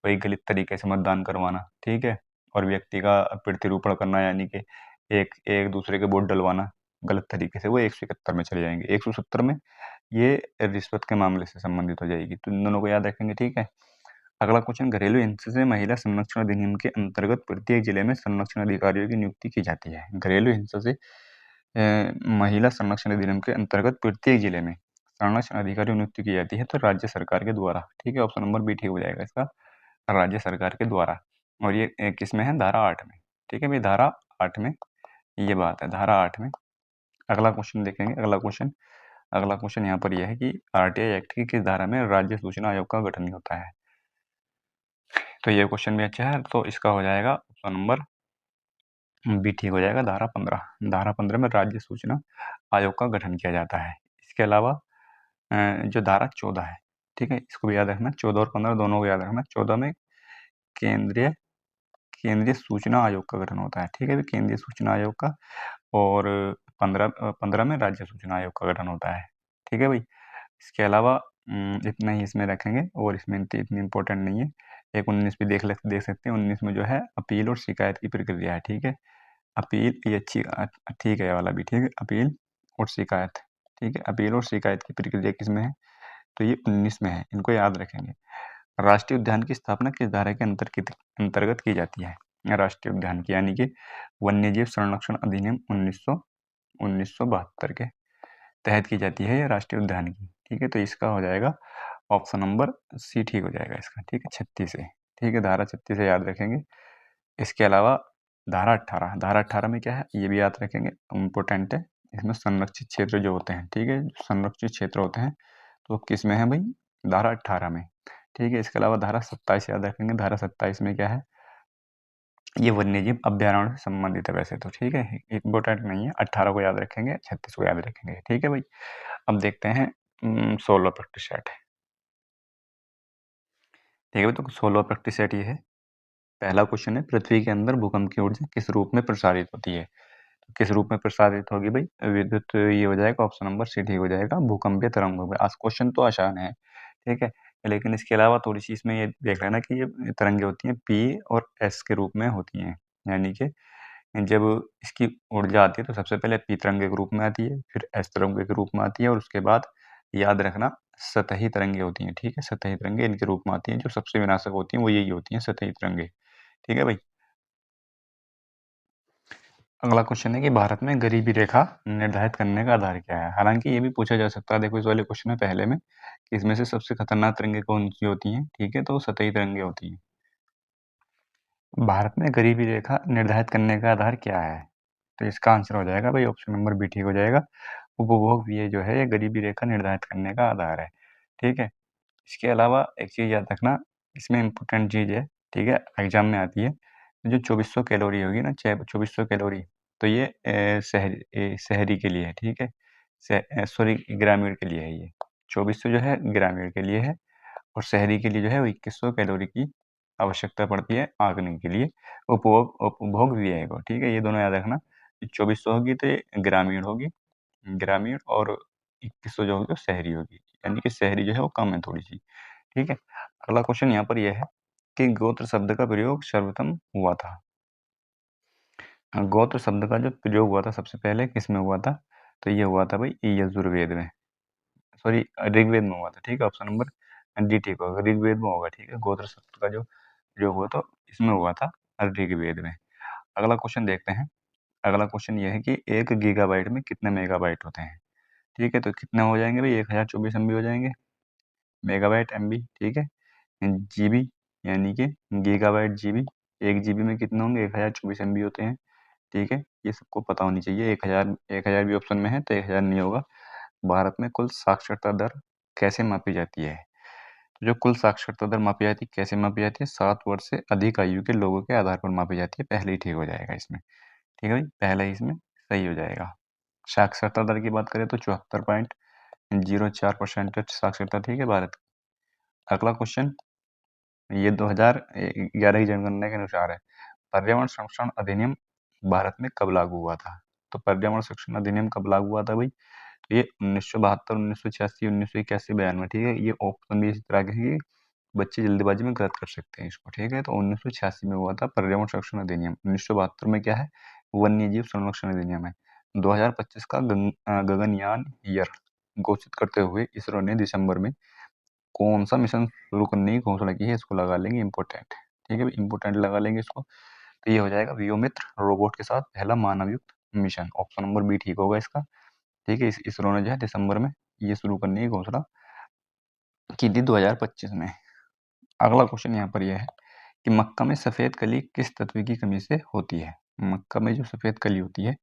वही गलत तरीके से मतदान करवाना, ठीक है, और व्यक्ति का प्रतिरूपण करना, यानी कि एक एक दूसरे के वोट डलवाना गलत तरीके से, वो 171 में चले जाएंगे। 170 में ये रिश्वत के मामले से संबंधित हो जाएगी। तो इन दोनों को याद रखेंगे। ठीक है। अगला क्वेश्चन, घरेलू हिंसा से महिला संरक्षण अधिनियम के अंतर्गत प्रत्येक जिले में संरक्षण अधिकारियों की नियुक्ति की जाती है। घरेलू हिंसा से महिला संरक्षण अधिनियम के अंतर्गत प्रत्येक जिले में संरक्षण अधिकारी नियुक्ति की जाती है, तो राज्य सरकार के द्वारा। ठीक है, ऑप्शन नंबर बी ठीक हो जाएगा इसका, राज्य सरकार के द्वारा। और ये किस में है? धारा 8 में। ठीक है भाई, धारा 8 में ये बात है, धारा 8 में। अगला क्वेश्चन देखेंगे। अगला क्वेश्चन यहाँ पर यह है कि आरटीआई एक्ट की किस धारा में राज्य सूचना आयोग का गठन होता है? तो ये क्वेश्चन भी अच्छा है, तो इसका हो जाएगा ऑप्शन नंबर बी ठीक हो जाएगा, धारा 15। धारा 15 में राज्य सूचना आयोग का गठन किया जाता है। इसके अलावा जो धारा 14 है, ठीक है, इसको भी याद रखना। 14 और 15 दोनों को याद रखना। 14 में केंद्रीय केंद्रीय सूचना आयोग का गठन होता है। ठीक है, केंद्रीय सूचना आयोग का। और 15 में राज्य सूचना आयोग का गठन होता है। ठीक है भाई। इसके अलावा इतना ही इसमें रखेंगे, और इसमें इतनी इम्पोर्टेंट नहीं है। एक 19 भी देख सकते हैं। 19 में जो है अपील और शिकायत की प्रक्रिया है। ठीक है, अपील ये अच्छी, ठीक है, ये वाला भी ठीक है। अपील और शिकायत, ठीक है, अपील और शिकायत की प्रक्रिया किसमें है? तो ये 19 में है, इनको याद रखेंगे। राष्ट्रीय उद्यान की स्थापना किस धारा के अंतर्गत की जाती है? राष्ट्रीय उद्यान की, यानी कि वन्यजीव संरक्षण अधिनियम 1972 के तहत की जाती है, ये राष्ट्रीय उद्यान की। ठीक है, तो इसका हो जाएगा ऑप्शन नंबर सी ठीक हो जाएगा इसका। ठीक है, 36 है। ठीक है, धारा 36 से याद रखेंगे। इसके अलावा धारा 18, धारा 18 में क्या है ये भी याद रखेंगे, इम्पोर्टेंट है। इसमें संरक्षित क्षेत्र जो होते हैं, ठीक है, संरक्षित क्षेत्र होते हैं, तो किस में है भाई? धारा 18 में। ठीक है, इसके अलावा धारा 27 याद रखेंगे। धारा 27 में क्या है? ये वन्यजीव अभयारण्य से संबंधित है वैसे तो, ठीक है? इम्पोर्टेंट नहीं है, 18 को याद रखेंगे, 36 को याद रखेंगे, ठीक है भाई? अब देखते हैं 16वाँ प्रैक्टिस सेट। ठीक है भाई, तो 16वाँ प्रैक्टिस सेट ये है। पहला क्वेश्चन है, पृथ्वी के अंदर भूकंप की ऊर्जा किस रूप में प्रसारित होती है? तो किस रूप में प्रसारित होगी भाई? विद्युत, ये हो जाएगा ऑप्शन नंबर सी ठीक हो जाएगा, भूकंपीय तरंगों में। आज क्वेश्चन तो आसान है, ठीक है? लेकिन इसके अलावा थोड़ी-सी इसमें ये देख लेना कि ये तरंगें होती हैं पी और एस के रूप में होती हैं। यानी कि जब इसकी ऊर्जा आती है तो सबसे पहले पी तरंगे के रूप में आती है, फिर एस तरंगे के रूप में आती है और उसके बाद याद रखना सतही तरंगे होती हैं, ठीक है? सतही तरंगे इनके रूप में आती हैं, जो सबसे विनाशक होती हैं वो यही होती हैं, सतही तरंगे, ठीक है भाई? अगला क्वेश्चन है कि भारत में गरीबी रेखा निर्धारित करने का आधार क्या है? हालाँकि ये भी पूछा जा सकता है, देखो इस वाले क्वेश्चन में पहले में, कि इसमें से सबसे खतरनाक तरंगे कौन-सी होती हैं, ठीक है? तो सतही तरंगे होती हैं। भारत में गरीबी रेखा निर्धारित करने का आधार क्या है? तो इसका आंसर हो जाएगा भाई ऑप्शन नंबर बी ठीक हो जाएगा। उपभोग व्यय जो है ये गरीबी रेखा निर्धारित करने का आधार है, ठीक है? इसके अलावा एक चीज़ याद रखना, इसमें इम्पोर्टेंट चीज़ है, ठीक है? एग्ज़ाम में आती है, जो 2400 कैलोरी होगी ना, 2400 कैलोरी, तो ये शहरी के लिए है, ठीक है? सॉरी, ग्रामीण के लिए है ये। 2400 जो है ग्रामीण के लिए है और शहरी के लिए जो है वो 2100 कैलोरी की आवश्यकता पड़ती है आँकने के लिए, उपभोग व्यय को, ठीक है? ये दोनों याद रखना, 2400 होगी तो ये ग्रामीण होगी, ग्रामीण, और 2100 जो होगी वो शहरी होगी, यानी कि शहरी जो है वो कम है थोड़ी-सी, ठीक है? अगला क्वेश्चन यहाँ पर ये है कि गोत्र शब्द का प्रयोग सर्वप्रथम हुआ था। गोत्र शब्द का जो प्रयोग हुआ था सबसे पहले किसमें हुआ था? तो ये हुआ था भाई यजुर्वेद में, सॉरी ऋग्वेद में हुआ था, ठीक है? ऑप्शन नंबर डी ठीक होगा, ऋग्वेद में होगा, ठीक है? गोत्र शब्द का जो प्रयोग हुआ तो इसमें हुआ था ऋग्वेद में। अगला क्वेश्चन देखते हैं। अगला क्वेश्चन ये है कि 1 गीगाबाइट में कितने मेगाबाइट होते हैं? ठीक है, तो कितने हो जाएँगे भई? 1024 एमबी हो जाएँगे। मेगाबाइट एमबी, ठीक है? जीबी यानी कि गीगाबाइट जीबी, 1 जीबी में कितने होंगे? 1024 एमबी होते हैं, ठीक है? ये सबको पता होनी चाहिए। 1000 भी ऑप्शन में है तो 1000 नहीं होगा। भारत में कुल साक्षरता दर कैसे मापी जाती है? जो कुल साक्षरता दर मापी जाती है, कैसे मापी जाती है? 7 वर्ष से अधिक आयु के लोगों के आधार पर मापी जाती है। पहले ही ठीक हो जाएगा इसमें, ठीक है भाई? पहला ही इसमें सही हो जाएगा। साक्षरता दर की बात करें तो 74.04% साक्षरता, ठीक है भारत की। अगला क्वेश्चन, ये 2011 की जनगणना के अनुसार है। पर्यावरण संरक्षण अधिनियम भारत में कब लागू हुआ था? तो पर्यावरण संरक्षण अधिनियम कब लागू हुआ था भाई? तो ये 1972, 1986, 1981, 92, ठीक है? ये ऑप्शन भी इसी तरह के हैं कि बच्चे जल्दबाजी में गलत कर सकते हैं इसको, ठीक है? तो 1986 में हुआ था पर्यावरण संरक्षण अधिनियम। 1972 में क्या है? वन्यजीव संरक्षण अधिनियम है। 2025 का गगनयान ईयर घोषित करते हुए इसरो ने दिसंबर में कौन-सा मिशन शुरू करने की घोषणा की है? इसको लगा लेंगे इम्पोर्टेंट, ठीक है? इम्पोर्टेंट लगा लेंगे इसको, तो ये हो जाएगा व्योमित्र रोबोट के साथ पहला मानव युक्त मिशन। ऑप्शन नंबर बी ठीक होगा इसका, ठीक है? इसरो ने जो है दिसंबर में ये शुरू करने की घोषणा की थी 2025 में। अगला क्वेश्चन यहाँ पर ये है कि मक्का में सफ़ेद कली किस तत्व की कमी से होती है? मक्का में जो सफ़ेद कली होती है,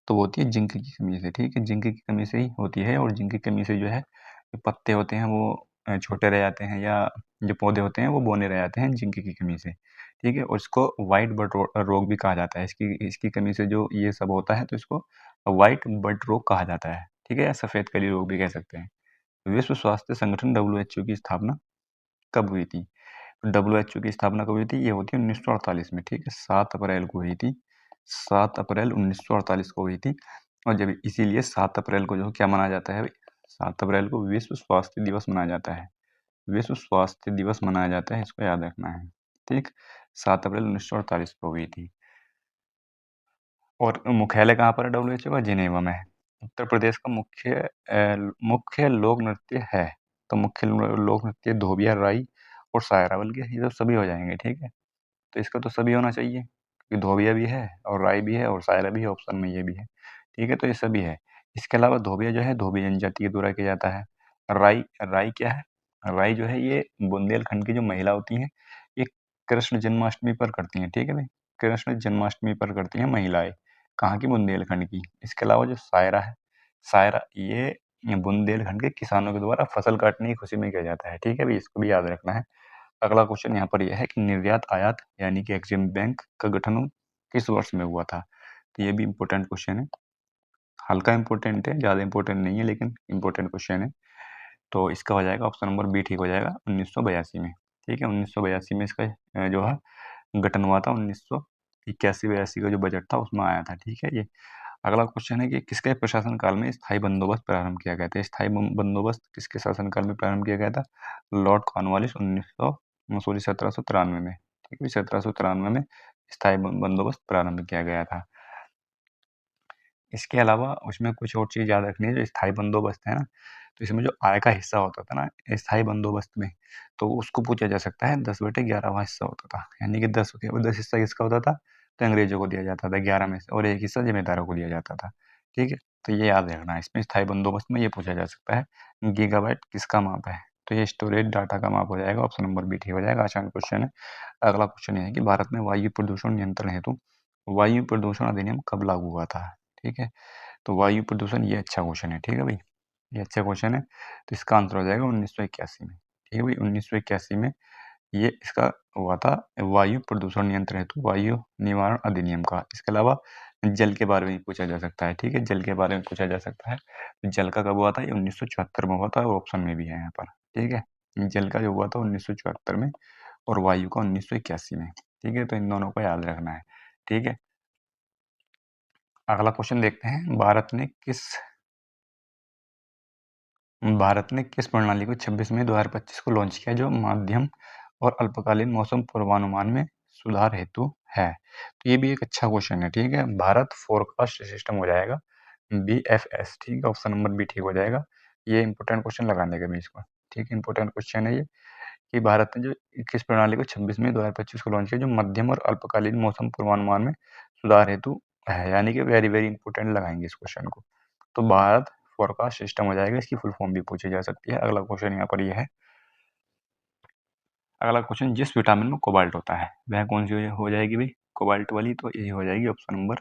तो वो होती है जिंक की कमी से, ठीक है? जिंक की कमी से ही होती है और जिंक की कमी से जो है, जो पत्ते होते हैं वो छोटे रह जाते हैं, या जो पौधे होते हैं वो बौने रह जाते हैं जिंक की कमी से, ठीक है? और इसको व्हाइट बड रोग भी कहा जाता है। इसकी इसकी कमी से जो ये सब होता है तो इसको व्हाइट बड रोग कहा जाता है, ठीक है? या सफ़ेद कली रोग भी कह सकते हैं। विश्व स्वास्थ्य संगठन डब्ल्यूएचओ की स्थापना कब हुई थी? डब्ल्यूएचओ की स्थापना कब हुई थी? ये होती है 1948 में, ठीक है? 7 अप्रैल को हुई थी। 7 अप्रैल 1948 को हुई थी और जब इसीलिए 7 अप्रैल को जो क्या मनाया जाता है भई? 7 अप्रैल को विश्व स्वास्थ्य दिवस मनाया जाता है। विश्व स्वास्थ्य दिवस मनाया जाता है, इसको याद रखना है, ठीक? 7 अप्रैल 1948 को हुई थी। और मुख्यालय कहाँ पर है डब्ल्यूएचओ का? जिनेवा में है। उत्तर प्रदेश का मुख्य लोक नृत्य है, तो मुख्य लोक नृत्य धोबिया, राई और सायरा, बल्कि ये तो सभी हो जाएँगे, ठीक है? तो इसका तो सभी होना चाहिए, क्योंकि धोबिया भी है और राई भी है और सायरा भी है, ऑप्शन में ये भी है, ठीक है? तो ये सभी है। इसके अलावा धोबिया जो है, धोबी जनजाति के द्वारा किया जाता है। राई राई क्या है? राई जो है ये बुंदेलखंड की जो महिला होती हैं, ये कृष्ण जन्माष्टमी पर करती हैं, ठीक है भाई? कृष्ण जन्माष्टमी पर करती हैं महिलाएँ, कहाँ की? बुंदेलखंड की। इसके अलावा जो सायरा है, सायरा ये बुंदेलखंड के किसानों के द्वारा फसल काटने की खुशी में किया जाता है, ठीक है भाई? इसको भी याद रखना है। अगला क्वेश्चन यहाँ पर यह है कि निर्यात आयात यानी कि एक्जिम बैंक का गठन किस वर्ष में हुआ था? तो ये भी इम्पोर्टेंट क्वेश्चन है, हल्का इम्पोर्टेंट है, ज़्यादा इम्पोर्टेंट नहीं है, लेकिन इम्पोर्टेंट क्वेश्चन है। तो इसका हो जाएगा ऑप्शन नंबर बी ठीक हो जाएगा, 1982 में। ठीक है, 1982 में इसका जो है गठन हुआ था। 1981-82 का जो बजट था उसमें आया था। ठीक है, ये अगला क्वेश्चन है कि किसके प्रशासन काल में स्थायी बंदोबस्त प्रारंभ किया गया था? स्थायी बंदोबस्त किसके शासन काल में प्रारंभ किया गया था? लॉर्ड कॉर्नवालिस 1793 में। ठीक है, 1793 में स्थायी बंदोबस्त प्रारंभ किया गया था। इसके अलावा उसमें कुछ और चीज़ याद रखनी है। जो स्थायी बंदोबस्त है ना, तो इसमें जो आय का हिस्सा होता था ना स्थायी बंदोबस्त में, तो उसको पूछा जा सकता है 10/11वां हिस्सा होता था। यानी कि 10 हिस्सा किसका होता था? तो अंग्रेजों को दिया जाता था 11 में से, और 1 हिस्सा ज़मींदारों को दिया जाता था। ठीक है, तो ये याद रखना है। इसमें स्थायी बंदोबस्त में ये पूछा जा सकता है गीगाबाइट किसका माप है? तो ये स्टोरेज डाटा का माप हो जाएगा। ऑप्शन नंबर बी ठीक हो जाएगा, आसान क्वेश्चन है। अगला क्वेश्चन ये है कि भारत में वायु प्रदूषण नियंत्रण हेतु वायु प्रदूषण अधिनियम कब लागू हुआ था? ठीक है, तो वायु प्रदूषण, ये अच्छा क्वेश्चन है। ठीक है भाई, ये अच्छा क्वेश्चन है। तो इसका आंसर हो जाएगा 1981 में। ठीक है भाई, 1981 में ये इसका हुआ था, वायु प्रदूषण नियंत्रण हेतु वायु निवारण अधिनियम का। इसके अलावा जल के बारे में पूछा जा सकता है। ठीक है, जल के बारे में पूछा जा सकता है। जल का कब हुआ था? ये 1974 में हुआ था, और ऑप्शन में भी है यहाँ पर। ठीक है, जल का जो हुआ था 1974 में, और वायु का 1981 में। ठीक है, तो इन दोनों को याद रखना है। ठीक है, अगला क्वेश्चन देखते हैं। भारत ने किस प्रणाली को 26 मई 2025 को लॉन्च किया जो माध्यम और अल्पकालीन मौसम पूर्वानुमान में सुधार हेतु है? तो ये भी एक अच्छा क्वेश्चन है। ठीक है, भारत फोरकास्ट सिस्टम हो जाएगा, BFS। ठीक है, ऑप्शन नंबर बी ठीक हो जाएगा। ये इंपॉर्टेंट क्वेश्चन लगाने का भी इसको। ठीक है, इंपॉर्टेंट क्वेश्चन है ये कि भारत ने जो किस प्रणाली को 26 मई 2025 को लॉन्च किया जो मध्यम और अल्पकालीन मौसम पूर्वानुमान में सुधार हेतु है, यानी कि वेरी वेरी इंपॉर्टेंट लगाएंगे इस क्वेश्चन को। तो भारत फोरकास्ट सिस्टम हो जाएगा, इसकी फुल फॉर्म भी पूछी जा सकती है। अगला क्वेश्चन यहाँ पर ये है, अगला क्वेश्चन, जिस विटामिन में कोबाल्ट होता है वह कौन सी हो जाएगी भाई? कोबाल्ट वाली, तो ये हो जाएगी ऑप्शन नंबर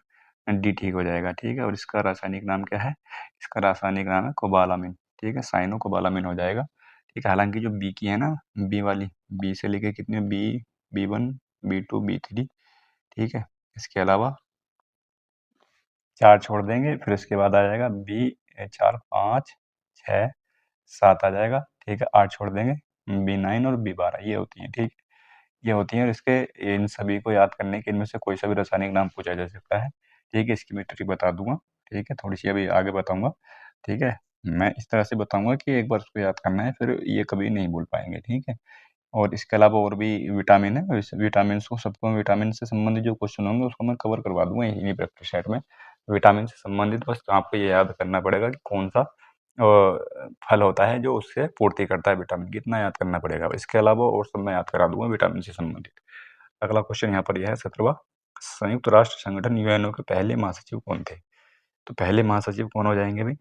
डी ठीक हो जाएगा। ठीक है, और इसका रासायनिक नाम क्या है? इसका रासायनिक नाम है कोबालामिन। ठीक है, साइनो कोबालामिन हो जाएगा। ठीक है, हालांकि जो बी की है ना, बी वाली, बी से लेके कितने, B1, B2, B3। ठीक है, इसके अलावा 4 छोड़ देंगे, फिर उसके बाद आ जाएगा B4, 5, 6, 7 आ जाएगा। ठीक है, 8 छोड़ देंगे, B9 और B12 ये होती हैं। ठीक, ये होती हैं, और इसके इन सभी को याद करने के इनमें से कोई सा भी रासायनिक नाम पूछा जा सकता है। ठीक है, इसकी मैं ट्रिक बता दूंगा। ठीक है, थोड़ी सी अभी आगे बताऊंगा। ठीक है, मैं इस तरह से बताऊंगा कि एक बार उसको याद करना है, फिर ये कभी नहीं भूल पाएंगे। ठीक है, और इसके अलावा और भी विटामिन है, और इस विटामिन को सबको, विटामिन से संबंधित जो क्वेश्चन होंगे उसको मैं कवर करवा दूंगा इन्हीं प्रैक्टिस सेट में। विटामिन से संबंधित बस आपको ये याद करना पड़ेगा कि कौन सा फल होता है जो उससे पूर्ति करता है विटामिन की, इतना याद करना पड़ेगा। इसके अलावा और सब मैं याद करा दूंगा विटामिन से संबंधित। अगला क्वेश्चन यहाँ पर यह है 17वां, संयुक्त राष्ट्र संगठन यूएनओ के पहले महासचिव कौन थे? तो पहले महासचिव कौन हो जाएंगे भाई?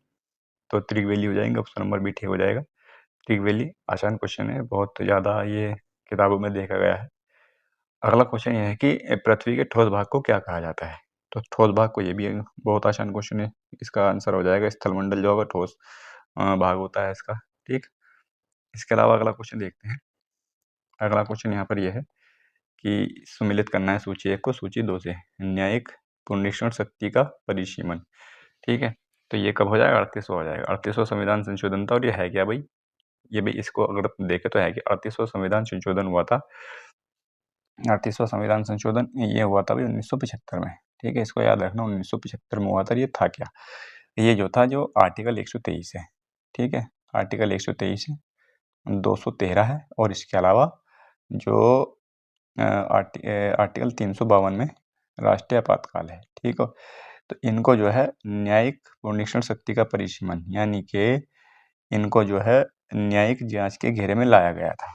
तो त्रिवेली हो जाएंगे, ऑप्शन नंबर बी ठीक हो जाएगा। त्रिवेली, आसान क्वेश्चन है, बहुत ज़्यादा ये किताबों में देखा गया है। अगला क्वेश्चन ये है कि पृथ्वी के ठोस भाग को क्या कहा जाता है? तो ठोस भाग को, ये भी बहुत आसान क्वेश्चन है। इसका आंसर हो जाएगा स्थलमंडल, जो होगा ठोस भाग होता है इसका। ठीक, इसके अलावा अगला क्वेश्चन देखते हैं। अगला क्वेश्चन यहाँ पर यह है कि सम्मिलित करना है सूची 1 को सूची 2 से, न्यायिक पुनरीक्षण शक्ति का परिसीमन। ठीक है, तो ये कब हो जाएगा? 38वां हो जाएगा। 38वां संविधान संशोधन था, और ये है क्या भाई? ये भी इसको अगर देखें तो है कि 38वां संविधान संशोधन हुआ था। 38वां संविधान संशोधन ये हुआ था भाई 1975 में। ठीक है, इसको याद रखना, 1975 में हुआ था। ये था क्या? ये जो था, जो आर्टिकल 123 है। ठीक है, आर्टिकल 123 है, 213 है, और इसके अलावा जो आर्टिकल 352 में राष्ट्रीय आपातकाल है। ठीक है, तो इनको जो है न्यायिक पुनरीक्षण शक्ति का परिसीमन, यानी कि इनको जो है न्यायिक जांच के घेरे में लाया गया था।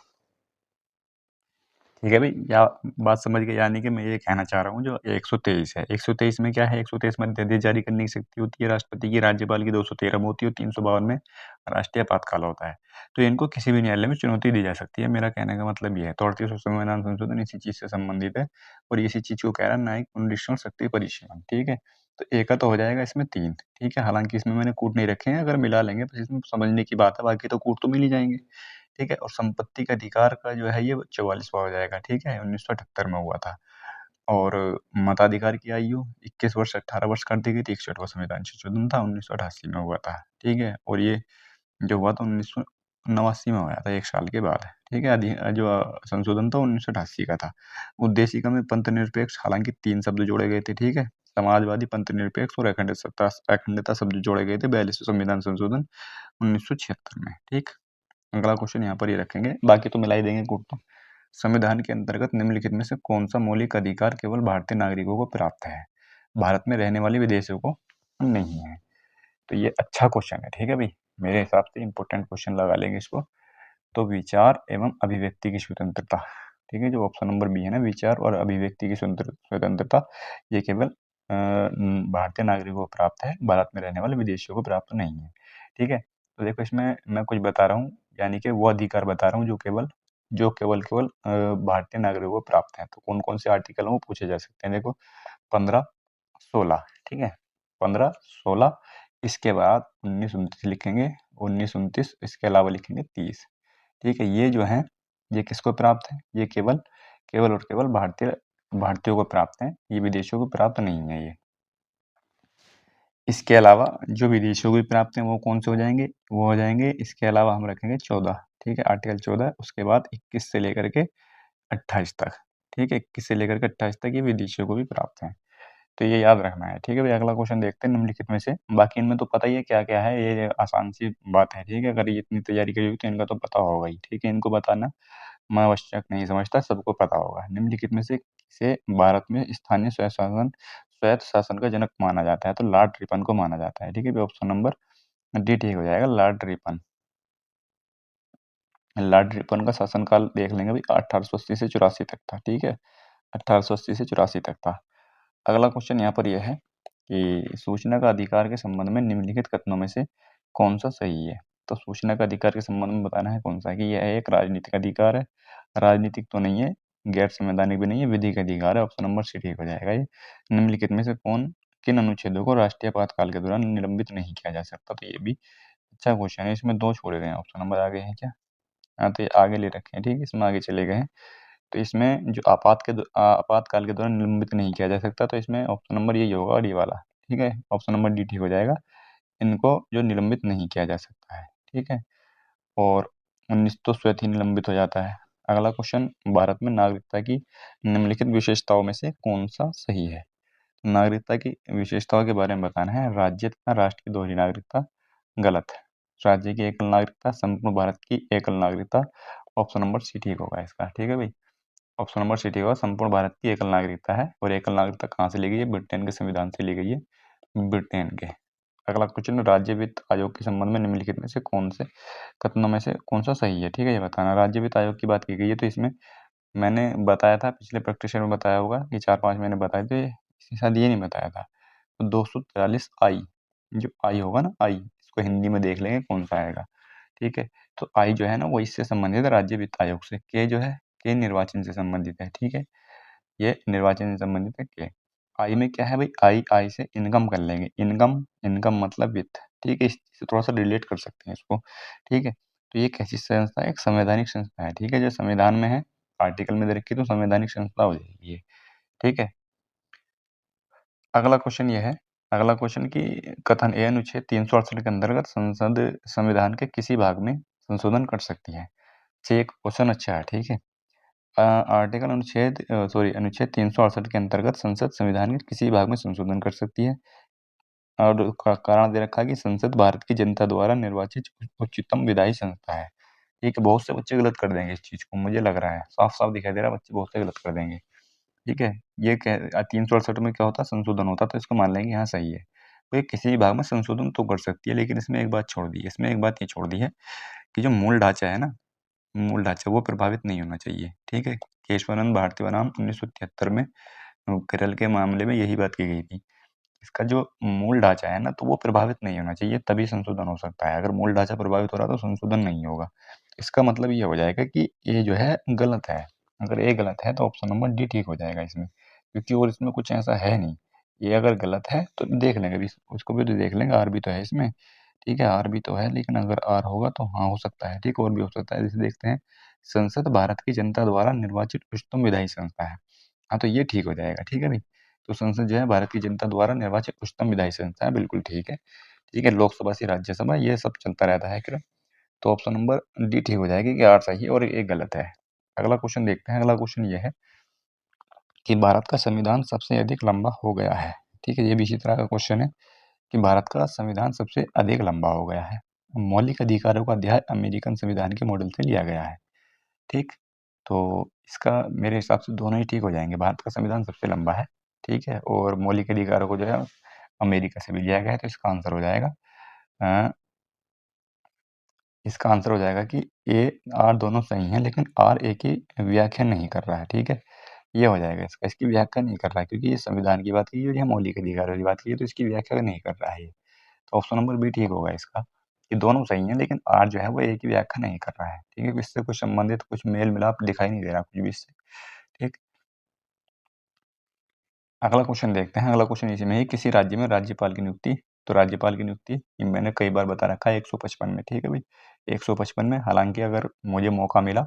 ठीक है भाई, या बात समझ गए? यानी कि मैं ये कहना चाह रहा हूँ, जो 123 है, 123 में क्या है? 123 में अध्यादेश जारी करने की शक्ति होती है राष्ट्रपति की, राज्यपाल की 213 में होती है, और 352 में राष्ट्रीय आपातकाल होता है। तो इनको किसी भी न्यायालय में चुनौती दी जा सकती है, मेरा कहने का मतलब ये है। तो 38वां संविधान संशोधन इसी चीज से संबंधित है, और इसी चीज को कह रहा है न्यायिक पुनरीक्षण शक्ति परिसीमन। ठीक है, तो एक का तो हो जाएगा इसमें 3। ठीक है, हालांकि इसमें मैंने कूट नहीं रखे हैं, अगर मिला लेंगे तो इसमें समझने की बात है, बाकी तो कूट तो मिल ही जाएंगे। ठीक है, और संपत्ति का अधिकार का जो है ये 44वां हो जाएगा, ठीक है, 1978 में हुआ था। और मताधिकार की आयु 21 वर्ष 18 वर्ष कर दी गई थी, 61वां संविधान संशोधन था, 1988 में हुआ था, ठीक है, और ये जो हुआ था 1989 में हुआ था, 1 साल के बाद, ठीक है। जो संशोधन था 1988 का था। उद्देशिका में पंथ निरपेक्ष हालांकि 3 शब्द जोड़े गए थे, ठीक है, समाजवादी, पंथ निरपेक्ष और अखंडता शब्द जोड़े गए थे 42वें संविधान संशोधन 1976 में, ठीक। अगला क्वेश्चन यहाँ पर ये रखेंगे, बाकी तो मिला ही देंगे कूट तो। संविधान के अंतर्गत निम्नलिखित में से कौन सा मौलिक अधिकार केवल भारतीय नागरिकों को प्राप्त है, भारत में रहने वाले विदेशियों को नहीं है? तो ये अच्छा क्वेश्चन है, ठीक है भाई, मेरे हिसाब से इंपॉर्टेंट क्वेश्चन लगा लेंगे इसको। तो विचार एवं अभिव्यक्ति की स्वतंत्रता, ठीक है, जो ऑप्शन नंबर बी है ना, विचार और अभिव्यक्ति की स्वतंत्रता, ये केवल भारतीय नागरिकों को प्राप्त है, भारत में रहने वाले विदेशियों को प्राप्त नहीं है, ठीक है। तो देखो इसमें मैं कुछ बता रहा हूँ, यानी कि वो अधिकार बता रहा हूँ जो केवल भारतीय नागरिकों को प्राप्त है। तो कौन कौन से आर्टिकल वो पूछे जा सकते हैं, देखो 15, 16, ठीक है, 15, 16, इसके बाद 1929 लिखेंगे, 1929, इसके अलावा लिखेंगे 30, ठीक है। ये जो है ये किसको प्राप्त है, ये केवल केवल और केवल भारतीयों को प्राप्त है, ये विदेशियों को प्राप्त नहीं है ये। इसके अलावा जो विदेशियों को भी प्राप्त हैं वो कौन से हो जाएंगे, वो हो जाएंगे, इसके अलावा हम रखेंगे 14, ठीक है, आर्टिकल 14, उसके बाद 21 से लेकर के 28 तक, ठीक है, 21 से लेकर के 28 तक ये विदेशियों को भी प्राप्त है। तो ये याद रखना है, ठीक है भाई। अगला क्वेश्चन देखते हैं निम्नलिखित में से, बाकी इनमें तो पता ही है क्या क्या है, ये आसान सी बात है, ठीक है, अगर ये इतनी तैयारी करी हुई तो इनका तो पता होगा ही, ठीक है, इनको बताना मैं आवश्यक नहीं समझता, सबको पता होगा। निम्नलिखित में से किसे भारत में स्थानीय स्वायत्त शासन का जनक माना जाता है, तो लॉर्ड रिपन को माना जाता है, ठीक है, ऑप्शन नंबर डी ठीक हो जाएगा, लॉर्ड रिपन। लॉर्ड रिपन का शासनकाल देख लेंगे भाई, 1880 से 84 तक था, ठीक है, 1880 से 84 तक था। अगला क्वेश्चन यहाँ पर यह है कि सूचना का अधिकार के संबंध में निम्नलिखित कथनों में से कौन सा सही है। तो सूचना का अधिकार के संबंध में बताना है कौन सा है, कि यह एक राजनीतिक अधिकार है, राजनीतिक तो नहीं है, गैर संवैधानिक भी नहीं है, विधिक अधिकार है, ऑप्शन नंबर सी ठीक हो जाएगा ये। निम्नलिखित में से किन अनुच्छेदों को राष्ट्रीय आपातकाल के दौरान निलंबित नहीं किया जा सकता, तो ये भी अच्छा क्वेश्चन है, इसमें 2 छोड़े गए हैं, ऑप्शन नंबर आगे है क्या, हाँ तो ये आगे ले रखे हैं, ठीक है, इसमें आगे चले गए हैं। तो इसमें जो आपातकाल के दौरान निलंबित नहीं किया जा सकता, तो इसमें ऑप्शन नंबर यही होगा, डी वाला, ठीक है, ऑप्शन नंबर डी ठीक हो जाएगा, इनको जो निलंबित नहीं किया जा सकता है, ठीक है। और 19 तो स्वतः ही निलंबित हो जाता है। अगला क्वेश्चन, भारत में नागरिकता की निम्नलिखित विशेषताओं में से कौन सा सही है। नागरिकता की विशेषताओं के बारे में बताना है, राज्य तथा राष्ट्र की दोहरी नागरिकता गलत है, राज्य की एकल नागरिकता, संपूर्ण भारत की एकल नागरिकता, ऑप्शन नंबर सी ठीक होगा इसका, ठीक है भाई, ऑप्शन नंबर सी ठीक होगा, संपूर्ण भारत की एकल नागरिकता है, और एकल नागरिकता कहाँ से ली गई है, ब्रिटेन के संविधान से ली गई है, ब्रिटेन के। अगला क्वेश्चन, राज्य वित्त आयोग के संबंध में निम्नलिखित में से कौन से कथनों में से कौन सा सही है, ठीक है, ये बताना। राज्य वित्त आयोग की बात की गई है, तो इसमें मैंने बताया था पिछले प्रैक्टिस में, बताया होगा कि 4-5 मैंने बताए थे, इसमें शायद ये नहीं बताया था। तो 243 आई, जो आई होगा ना, आई, इसको हिंदी में देख लेंगे कौन सा आएगा, ठीक है। तो आई जो है ना वो इससे संबंधित है, राज्य वित्त आयोग से। के जो है, के निर्वाचन से संबंधित है, ठीक है, ये निर्वाचन से संबंधित है के। आई में क्या है भाई, आई से इनकम कर लेंगे, इनकम इनकम मतलब वित्त, ठीक है, इससे थोड़ा सा रिलेट कर सकते हैं इसको, ठीक है। तो ये कैसी संस्था है, एक संवैधानिक संस्था है, ठीक है, जो संविधान में है, आर्टिकल में दे रखी, तो संवैधानिक संस्था हो जाएगी ये, ठीक है। अगला क्वेश्चन ये है, अगला क्वेश्चन की कथन ए अनुच्छेद 368 के अंतर्गत संसद संविधान के किसी भाग में संशोधन कर सकती है। ये एक क्वेश्चन अच्छा है, ठीक है। आर्टिकल अनुच्छेद 368 के अंतर्गत संसद संविधान के किसी भाग में संशोधन कर सकती है, और कारण दे रखा है कि संसद भारत की जनता द्वारा निर्वाचित उच्चतम विधायी संस्था है, ठीक है। बहुत से बच्चे गलत कर देंगे इस चीज को, मुझे लग रहा है साफ साफ दिखाई दे रहा है, बच्चे बहुत से गलत कर देंगे, ठीक है। ये 368 में क्या होता है, संशोधन होता है, तो इसको मान लेंगे यहाँ सही है। तो ये किसी भी भाग में संशोधन तो कर सकती है, लेकिन इसमें एक बात छोड़ दी है, इसमें एक बात ये छोड़ दी है कि जो मूल ढांचा है ना, मूल ढांचा वो प्रभावित नहीं होना चाहिए, ठीक है। केशवानंद भारती बनाम 1973 में केरल के मामले में यही बात की गई थी, इसका जो मूल ढांचा है ना, तो वो प्रभावित नहीं होना चाहिए, तभी संशोधन हो सकता है। अगर मूल ढांचा प्रभावित हो रहा है तो संशोधन नहीं होगा। इसका मतलब ये हो जाएगा कि ये जो है गलत है, अगर ये गलत है तो ऑप्शन नंबर डी ठीक हो जाएगा इसमें, क्योंकि और इसमें कुछ ऐसा है नहीं। ये अगर गलत है तो देख लेंगे, अभी उसको भी तो देख लेंगे, आर भी तो है इसमें, ठीक है, आर भी तो है, लेकिन अगर आर होगा तो हाँ हो सकता है, ठीक, और भी हो सकता है। जैसे देखते हैं, संसद भारत की जनता द्वारा निर्वाचित उच्चतम विधायी संस्था है। हाँ, तो ये ठीक हो जाएगा, ठीक है भाई। तो संसद जो है भारत की जनता द्वारा निर्वाचित उच्चतम विधायी संस्था है, बिल्कुल ठीक है। ठीक है, लोकसभा से राज्यसभा ये सब चलता रहता है क्रम। तो ऑप्शन नंबर डी ठीक हो जाएगी कि आर सही है और एक गलत है। अगला क्वेश्चन देखते हैं। अगला क्वेश्चन ये है कि भारत का संविधान सबसे अधिक लंबा हो गया है। ठीक है, ये भी इसी तरह का क्वेश्चन है कि भारत का संविधान सबसे अधिक लंबा हो गया है। मौलिक अधिकारों का अध्याय अमेरिकन संविधान के मॉडल से लिया गया है। ठीक, तो इसका मेरे हिसाब से दोनों ही ठीक हो जाएंगे। भारत का संविधान सबसे लंबा है, ठीक है, और मौलिक अधिकारों को जो है अमेरिका से भी लिया गया है। तो इसका आंसर हो जाएगा अ, इसका आंसर हो जाएगा कि ए आर दोनों सही हैं, लेकिन आर ए की व्याख्या नहीं कर रहा है। ठीक है, ये हो जाएगा इसका, इसकी व्याख्या नहीं कर रहा है, क्योंकि ये संविधान की बात की और ये मौलिक अधिकारों की बात की है, तो इसकी व्याख्या नहीं कर रहा है ये। तो ऑप्शन नंबर बी ठीक होगा इसका, कि दोनों सही हैं, लेकिन आर जो है वो ए की व्याख्या नहीं कर रहा है। ठीक है, इससे कुछ संबंधित कुछ मेल मिलाप दिखाई नहीं दे रहा कुछ भी इससे। ठीक, अगला क्वेश्चन देखते हैं। अगला क्वेश्चन इसी में है, किसी राज्य में राज्यपाल की नियुक्ति। तो राज्यपाल की नियुक्ति ये मैंने कई बार बता रखा है 155 में। ठीक है भाई, 155 में। हालांकि अगर मुझे मौका मिला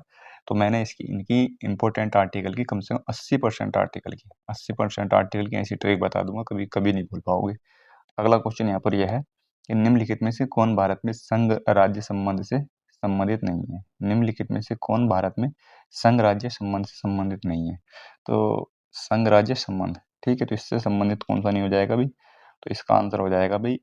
तो मैंने इसकी इनकी इंपॉर्टेंट आर्टिकल की कम से कम 80% आर्टिकल की 80% आर्टिकल की ऐसी ट्रिक बता दूंगा, कभी कभी नहीं भूल पाओगे। अगला क्वेश्चन यहाँ पर यह है कि निम्नलिखित में से कौन भारत में संघ राज्य संबंध से संबंधित नहीं है। निम्नलिखित में से कौन भारत में संघ राज्य संबंध से संबंधित नहीं है। तो संघ राज्य संबंध, ठीक है, तो इससे संबंधित कौन सा नहीं हो जाएगा भाई। तो इसका आंसर हो जाएगा भाई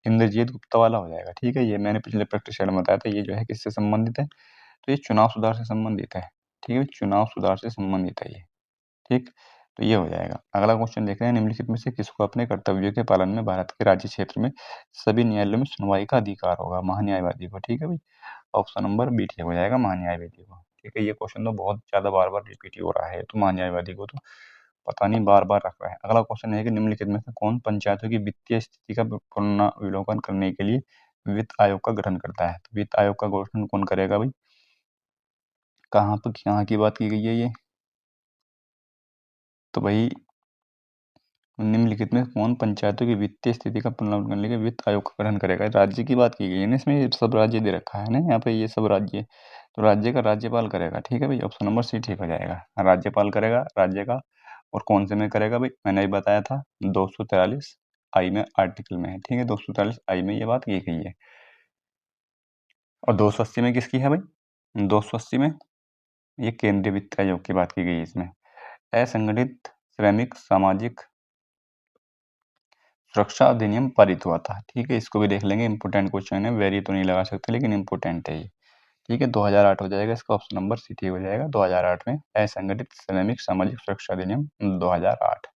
इंद्रजीत गुप्ता वाला हो जाएगा। ठीक है, ये मैंने पिछले प्रैक्टिस सेट में बताया था, ये जो है किससे संबंधित है, तो ये चुनाव सुधार से संबंधित है। ठीक है, चुनाव सुधार से संबंधित है ये। ठीक, तो ये हो जाएगा। अगला क्वेश्चन देख रहे हैं, निम्नलिखित में से किसको अपने कर्तव्यों के पालन में भारत के राज्य क्षेत्र में सभी न्यायालयों में सुनवाई का अधिकार होगा। महान्यायवादी को। ठीक है भाई, ऑप्शन नंबर बी ठीक हो जाएगा, महान्यायवादी को। ठीक है, ये क्वेश्चन तो बहुत ज्यादा बार बार रिपीट ही हो रहा है, तो महान्यायवादी को तो पता नहीं बार बार रख रहा है। अगला क्वेश्चन है कि निम्नलिखित में से कौन पंचायतों की वित्तीय स्थिति का पुनरावलोकन करने के लिए वित्त आयोग का गठन करता है। तो वित्त आयोग का गठन कौन करेगा भाई, कहाँ की बात की गई है ये, तो भाई निम्नलिखित में कौन पंचायतों की वित्तीय स्थिति का पुनर्मूल्यांकन करने के लिए वित्त आयोग का गठन करेगा। राज्य की बात की गई है ना, इसमें ये सब राज्य दे रखा है ना यहाँ पे, ये सब राज्य। तो राज्य का राज्यपाल करेगा। ठीक है भाई, ऑप्शन नंबर सी ठीक हो जाएगा, राज्यपाल करेगा राज्य का। और कौन से में करेगा भाई, मैंने भी बताया था 243 आई में आर्टिकल में है। ठीक है, 243 आई में ये बात की गई है। और 280 में किसकी है भाई, 280 में ये केंद्रीय वित्त आयोग की बात की गई है इसमें। असंगठित श्रमिक सामाजिक सुरक्षा अधिनियम पारित हुआ था। ठीक है, इसको भी देख लेंगे, इंपोर्टेंट क्वेश्चन है, वेरी तो नहीं लगा सकते लेकिन इंपोर्टेंट है ये। ठीक है, 2008 हो जाएगा इसका, ऑप्शन नंबर सी ठीक हो जाएगा। 2008 में असंगठित श्रमिक सामाजिक सुरक्षा अधिनियम 2008।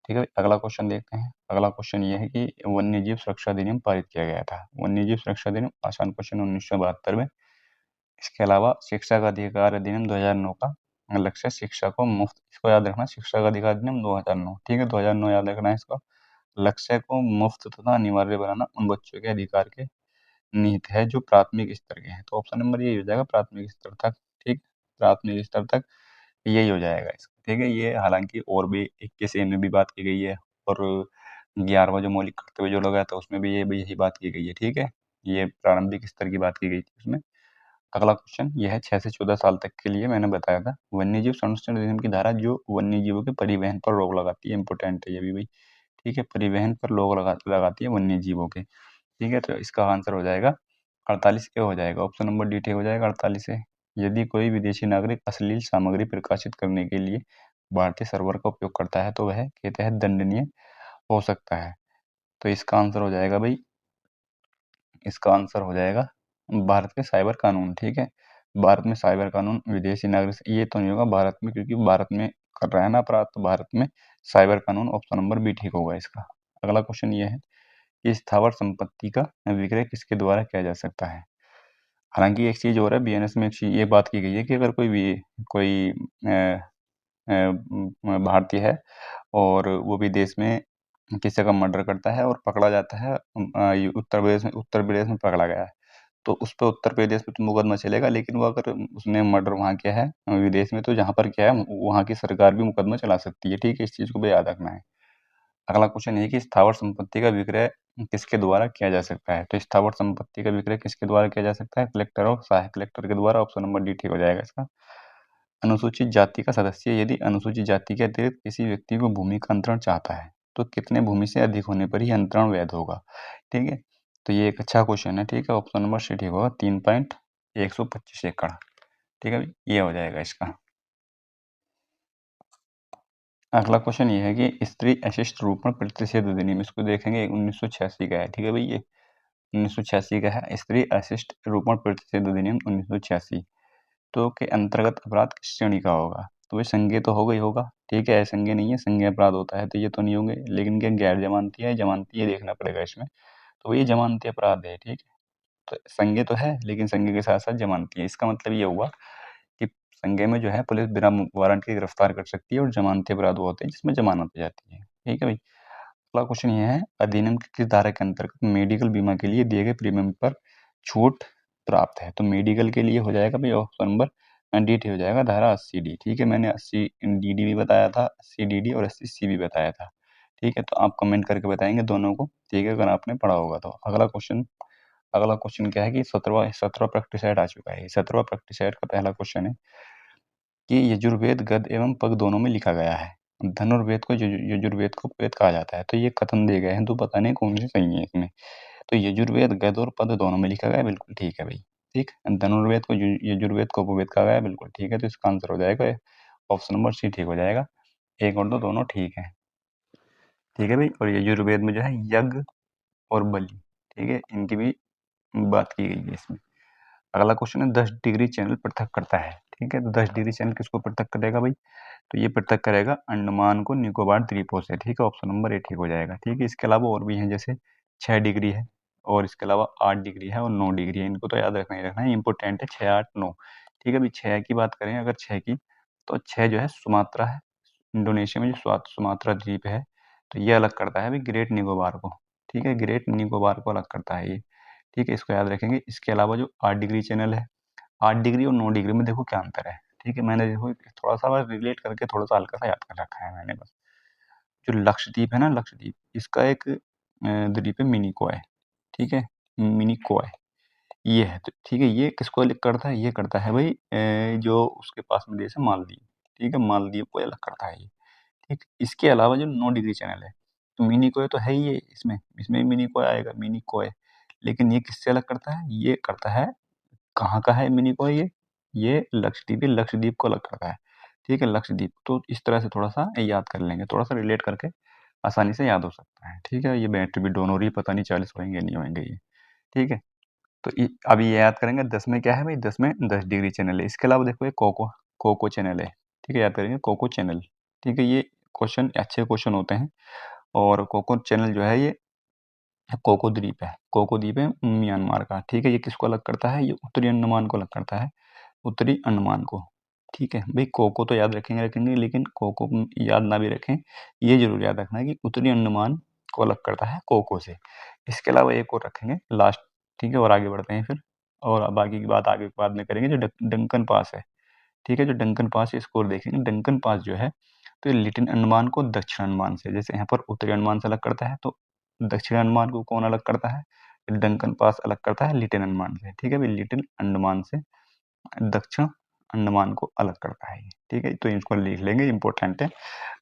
ठीक है, अगला क्वेश्चन देखते हैं। अगला क्वेश्चन ये है कि वन्यजीव सुरक्षा अधिनियम पारित किया गया था। वन्यजीव सुरक्षा अधिनियम आसान क्वेश्चन 1972 में। इसके अलावा शिक्षा का अधिकार अधिनियम 2009 का लक्ष्य शिक्षा को मुफ्त, इसको याद रखना, शिक्षा का अधिकार अधिनियम 2009। ठीक है, 2009 याद रखना है इसको। लक्ष्य को मुफ्त तथा अनिवार्य बनाना उन बच्चों के अधिकार के निहित है जो प्राथमिक स्तर के हैं। तो ऑप्शन नंबर यही हो जाएगा, प्राथमिक स्तर तक। ठीक, प्राथमिक स्तर तक यही हो जाएगा इसका। ठीक है, ये हालांकि और भी 21 ए में भी बात की गई है, और 11वां जो मौलिक कर्तव्य जो लगाया था उसमें भी ये भी यही बात की गई है। ठीक है, ये प्रारंभिक स्तर की बात की गई थी उसमें। अगला क्वेश्चन यह है 6 से 14 साल तक के लिए, मैंने बताया था वन्यजीव संरक्षण अधिनियम की धारा जो वन्यजीवों के परिवहन पर रोक लगाती है। इंपोर्टेंट है ये भी भाई। ठीक है, परिवहन पर रोक लगाती है वन्य जीवों के। ठीक है, तो इसका आंसर हो जाएगा 48 ए हो जाएगा, ऑप्शन नंबर डी ठीक हो जाएगा 48 ए। यदि कोई विदेशी नागरिक अश्लील सामग्री प्रकाशित करने के लिए भारतीय सर्वर का उपयोग करता है तो वह के तहत दंडनीय हो सकता है। तो इसका आंसर हो जाएगा भाई, इसका आंसर हो जाएगा भारत के साइबर कानून। ठीक है, भारत में साइबर कानून विदेशी नागरिक ये तो नहीं होगा भारत में, क्योंकि भारत में कर रहा है ना अपराध, तो भारत में साइबर कानून, ऑप्शन नंबर बी ठीक होगा इसका। अगला क्वेश्चन ये है कि स्थावर संपत्ति का विक्रय किसके द्वारा किया जा सकता है। हालांकि एक चीज और है, बीएनएस में एक चीज ये बात की गई है कि अगर कोई भारतीय है और वो विदेश में किसी का मर्डर करता है और पकड़ा जाता है, ये उत्तर प्रदेश में पकड़ा गया है, तो उस पर उत्तर प्रदेश में तो मुकदमा चलेगा, लेकिन वो अगर उसने मर्डर वहाँ किया है विदेश में, तो जहाँ पर किया है वहाँ की सरकार भी मुकदमा चला सकती है। ठीक है, इस चीज को भी याद रखना है। अगला क्वेश्चन ये है कि स्थावर संपत्ति का विक्रय किसके द्वारा किया जा सकता है? तो स्थावर संपत्ति का विक्रय किसके द्वारा किया जा सकता है? कलेक्टर और सहायक कलेक्टर के द्वारा। ऑप्शन नंबर डी ठीक हो जाएगा इसका। अनुसूचित जाति का सदस्य यदि अनुसूचित जाति के अतिरिक्त किसी व्यक्ति को भूमि का अंतरण चाहता है तो कितने भूमि से अधिक होने पर ही अंतरण वैध होगा? ठीक है, तो ये एक अच्छा क्वेश्चन है। ठीक है, ऑप्शन नंबर सी ठीक होगा, 3.125 एकड़। ठीक है, ये हो जाएगा इसका। अगला क्वेश्चन ये है कि स्त्री अशिष्ट रूपण प्रतिषेध अधिनियम, इसको देखेंगे 1986 का है। ठीक है भाई, ये 1986 का है, स्त्री अशिष्ट रूपण प्रतिषेध अधिनियम 1986। तो के अंतर्गत अपराध किस श्रेणी का होगा? तो भाई संज्ञेय तो होगा ही होगा। ठीक है, संज्ञेय नहीं है, संज्ञेय अपराध होता है तो ये तो नहीं होंगे। लेकिन क्या गैर जमानती है, जमानती है, देखना पड़ेगा इसमें। तो ये जमानती अपराध है। ठीक है, तो संज्ञेय तो है लेकिन संज्ञेय के साथ साथ जमानती है। इसका मतलब ये हुआ कि संज्ञेय में जो है पुलिस बिना वारंट के गिरफ्तार कर सकती है और जमानती अपराध वो होते हैं जिसमें जमानत हो जाती है। ठीक है भाई, अगला क्वेश्चन ये है, अधिनियम की किस धारा के अंतर्गत मेडिकल बीमा के लिए दिए गए प्रीमियम पर छूट प्राप्त है? तो मेडिकल के लिए हो जाएगा भाई ऑप्शन नंबर डी टी हो जाएगा, धारा 80D। ठीक है, मैंने 80D भी बताया था, 80DD और 80C भी बताया था। ठीक है, तो आप कमेंट करके बताएंगे दोनों को। ठीक है, अगर आपने पढ़ा होगा तो। अगला क्वेश्चन क्या है कि 17वां प्रैक्टिसाइड आ चुका है। 17वां प्रैक्टिसाइड का पहला क्वेश्चन है कि यजुर्वेद गद एवं पग दोनों में लिखा गया है। धनुर्वेद को यजुर्वेद को वेद कहा जाता है। तो ये कथन दिए गए हैं, तो पता नहीं कौन सी सही है इसमें। तो यजुर्वेद गद और पद दोनों में लिखा गया है, बिल्कुल ठीक है भाई। ठीक, धनुर्वेद को यजुर्वेद को उपवेद कहा गया है, बिल्कुल ठीक है। तो इसका आंसर हो जाएगा ऑप्शन नंबर सी ठीक हो जाएगा। एक और दो दोनों ठीक है। ठीक है भाई, और यजुर्वेद में जो है यज्ञ और बलि, ठीक है, इनकी भी बात की गई है इसमें। अगला क्वेश्चन है 10 डिग्री चैनल पृथक करता है। ठीक है, तो 10 डिग्री चैनल किसको पृथक करेगा भाई? तो ये पृथक करेगा अंडमान को निकोबार द्वीपों से। ठीक है, ऑप्शन नंबर ए ठीक हो जाएगा। ठीक है, इसके अलावा और भी हैं, जैसे 6 डिग्री है और इसके अलावा 8 डिग्री है और 9 डिग्री है। इनको तो याद रखना ही रखना है, इंपॉर्टेंट है 6, 8, 9। ठीक है, अभी 6 की बात करें अगर 6 की, तो 6 जो है सुमात्रा है, इंडोनेशिया में जो सुमात्रा द्वीप है, तो ये अलग करता है अभी ग्रेट निकोबार को। ठीक है, ग्रेट निकोबार को अलग करता है ये। ठीक है, इसको याद रखेंगे। इसके अलावा जो 8 डिग्री चैनल है, 8 डिग्री और 9 डिग्री में देखो क्या अंतर है। ठीक है, मैंने देखो थोड़ा सा बस रिलेट करके थोड़ा सा हल्का सा याद कर रखा है मैंने बस। जो लक्षद्वीप है ना, लक्षद्वीप, इसका एक द्वीप है मिनिकॉय। ठीक है, मिनिकॉय ये है। तो ठीक है, ये किसको अलग करता है? ये करता है भाई जो उसके पास में देश है मालदीव। ठीक है, मालदीव को अलग करता है ये। ठीक, इसके अलावा जो 9 डिग्री चैनल है, तो मिनिकॉय तो है ही ये, इसमें इसमें मिनिकॉय आएगा, मिनिकॉय। लेकिन ये किससे अलग करता है? ये करता है, कहाँ का है मिनिकॉय ये लक्षद्वीप है, लक्षद्वीप को अलग करता है। ठीक है, लक्षद्वीप। तो इस तरह से थोड़ा सा याद कर लेंगे, थोड़ा सा रिलेट करके आसानी से याद हो सकता है। ठीक है, ये बैटरी भी डोनर ही पता नहीं 40 होंगे नहीं होंगे ये। ठीक है, तो अभी ये याद करेंगे 10 में क्या है भाई, 10 में 10 डिग्री चैनल है। इसके अलावा देखो ये कोको कोको चैनल है। ठीक है, याद करेंगे कोको चैनल। ठीक है, ये क्वेश्चन अच्छे क्वेश्चन होते हैं। और कोको चैनल जो है ये कोको द्वीप है, कोको द्वीप है म्यांमार का। ठीक है, ये किसको अलग करता है? ये उत्तरी अंडमान को अलग करता है, उत्तरी अंडमान को। ठीक है भाई, कोको तो याद रखेंगे रखेंगे, लेकिन कोको याद ना भी रखें, ये जरूर याद रखना है कि उत्तरी अंडमान को अलग करता है कोको से। इसके अलावा एक और रखेंगे लास्ट। ठीक है, और आगे बढ़ते हैं फिर, और बाकी की बात आगे बाद में करेंगे। जो डंकन पास है, ठीक है, जो डंकन पास है इसको और देखेंगे। डंकन पास जो है, तो ये लिटिल अंडमान को दक्षिण अंडमान से, जैसे यहाँ पर उत्तरी अंडमान से अलग करता है, तो दक्षिण अंडमान को कौन अलग करता है? डंकन पास अलग करता है लिटिल अंडमान से। ठीक है भाई, लिटिल अंडमान से दक्षिण अंडमान को अलग करता है ये। ठीक है, तो इसको लिख लेंगे, इंपॉर्टेंट है,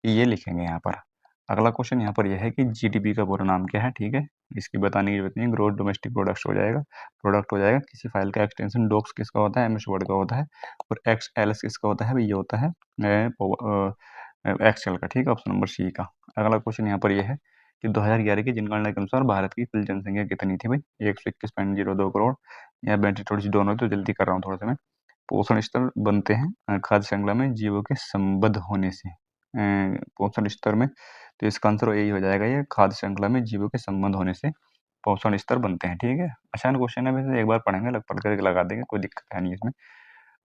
ये लिखेंगे यहाँ पर। अगला क्वेश्चन यहाँ पर यह है कि जीडीपी का पूरा नाम क्या है? ठीक है, इसकी बताने की जरूरत नहीं है, ग्रोथ डोमेस्टिक प्रोडक्ट हो जाएगा, प्रोडक्ट हो जाएगा। किसी फाइल का एक्सटेंशन डॉक्स किसका होता है? एमएस वर्ड का होता है। और एक्स एल एस किसका होता है भाई? ये होता है एक्सेल का। ठीक है, ऑप्शन नंबर सी का। अगला क्वेश्चन यहाँ पर यह है कि 2011 की जनगणना के अनुसार भारत की कुल जनसंख्या कितनी थी भाई? 121.02 करोड़। यहाँ बैटरी थोड़ी सी डाउन हो तो जल्दी कर रहा हूँ थोड़ा सा मैं। पोषण स्तर बनते हैं खाद्य श्रृंखला में जीवों के संबद्ध होने से। पोषण स्तर में, तो इसका आंसर यही हो जाएगा, ये खाद्य श्रृंखला में जीवों के संबंध होने से पोषण स्तर बनते हैं। ठीक है, आसान क्वेश्चन है, वैसे एक बार पढ़ेंगे, लग पढ़ करके लगा देंगे, कोई दिक्कत है नहीं इसमें।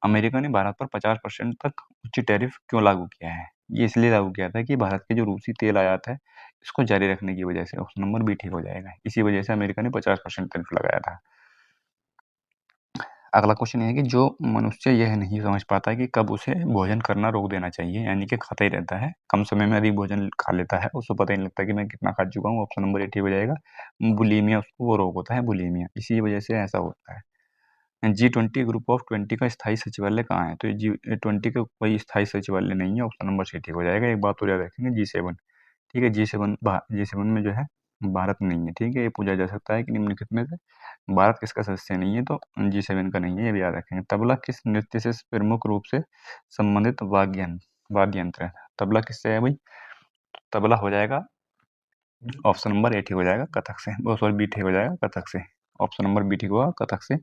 अमेरिका ने भारत पर 50% तक उच्च टैरिफ क्यों लागू किया है? ये इसलिए लागू किया था कि भारत के जो रूसी तेल आयात है, इसको जारी रखने की वजह से। ऑप्शन नंबर बी ठीक हो जाएगा, इसी वजह से अमेरिका ने 50% टैरिफ लगाया था। अगला क्वेश्चन ये है कि जो मनुष्य यह नहीं समझ पाता है कि कब उसे भोजन करना रोक देना चाहिए, यानी कि खाता ही रहता है, कम समय में अधिक भोजन खा लेता है, उसको पता ही नहीं लगता कि मैं कितना खा चुका हूँ, ऑप्शन नंबर ए ठीक हो जाएगा। बुलीमिया, उसको वो रोग होता है बुलीमिया, इसी वजह से ऐसा होता है। G20 ग्रुप ऑफ 20 का स्थायी सचिवालय कहाँ है? तो G20 का कोई स्थायी सचिवालय नहीं है, ऑप्शन नंबर सी ठीक हो जाएगा। एक बात और याद रखेंगे, G7, ठीक है, G7 में जो है भारत नहीं है, ठीक है, ये पूछा जा सकता है कि निम्नलिखित में से भारत किसका सदस्य नहीं है, तो G7 का नहीं है, ये भी याद रखेंगे। तबला किस नृत्य से प्रमुख रूप से संबंधित वाद्य यंत्र है? तबला किससे है भाई? तबला हो जाएगा ऑप्शन नंबर ए ठीक हो जाएगा, कथक से, वो सॉरी बी ठीक हो जाएगा, कथक से, ऑप्शन नंबर बी ठीक होगा, कथक से।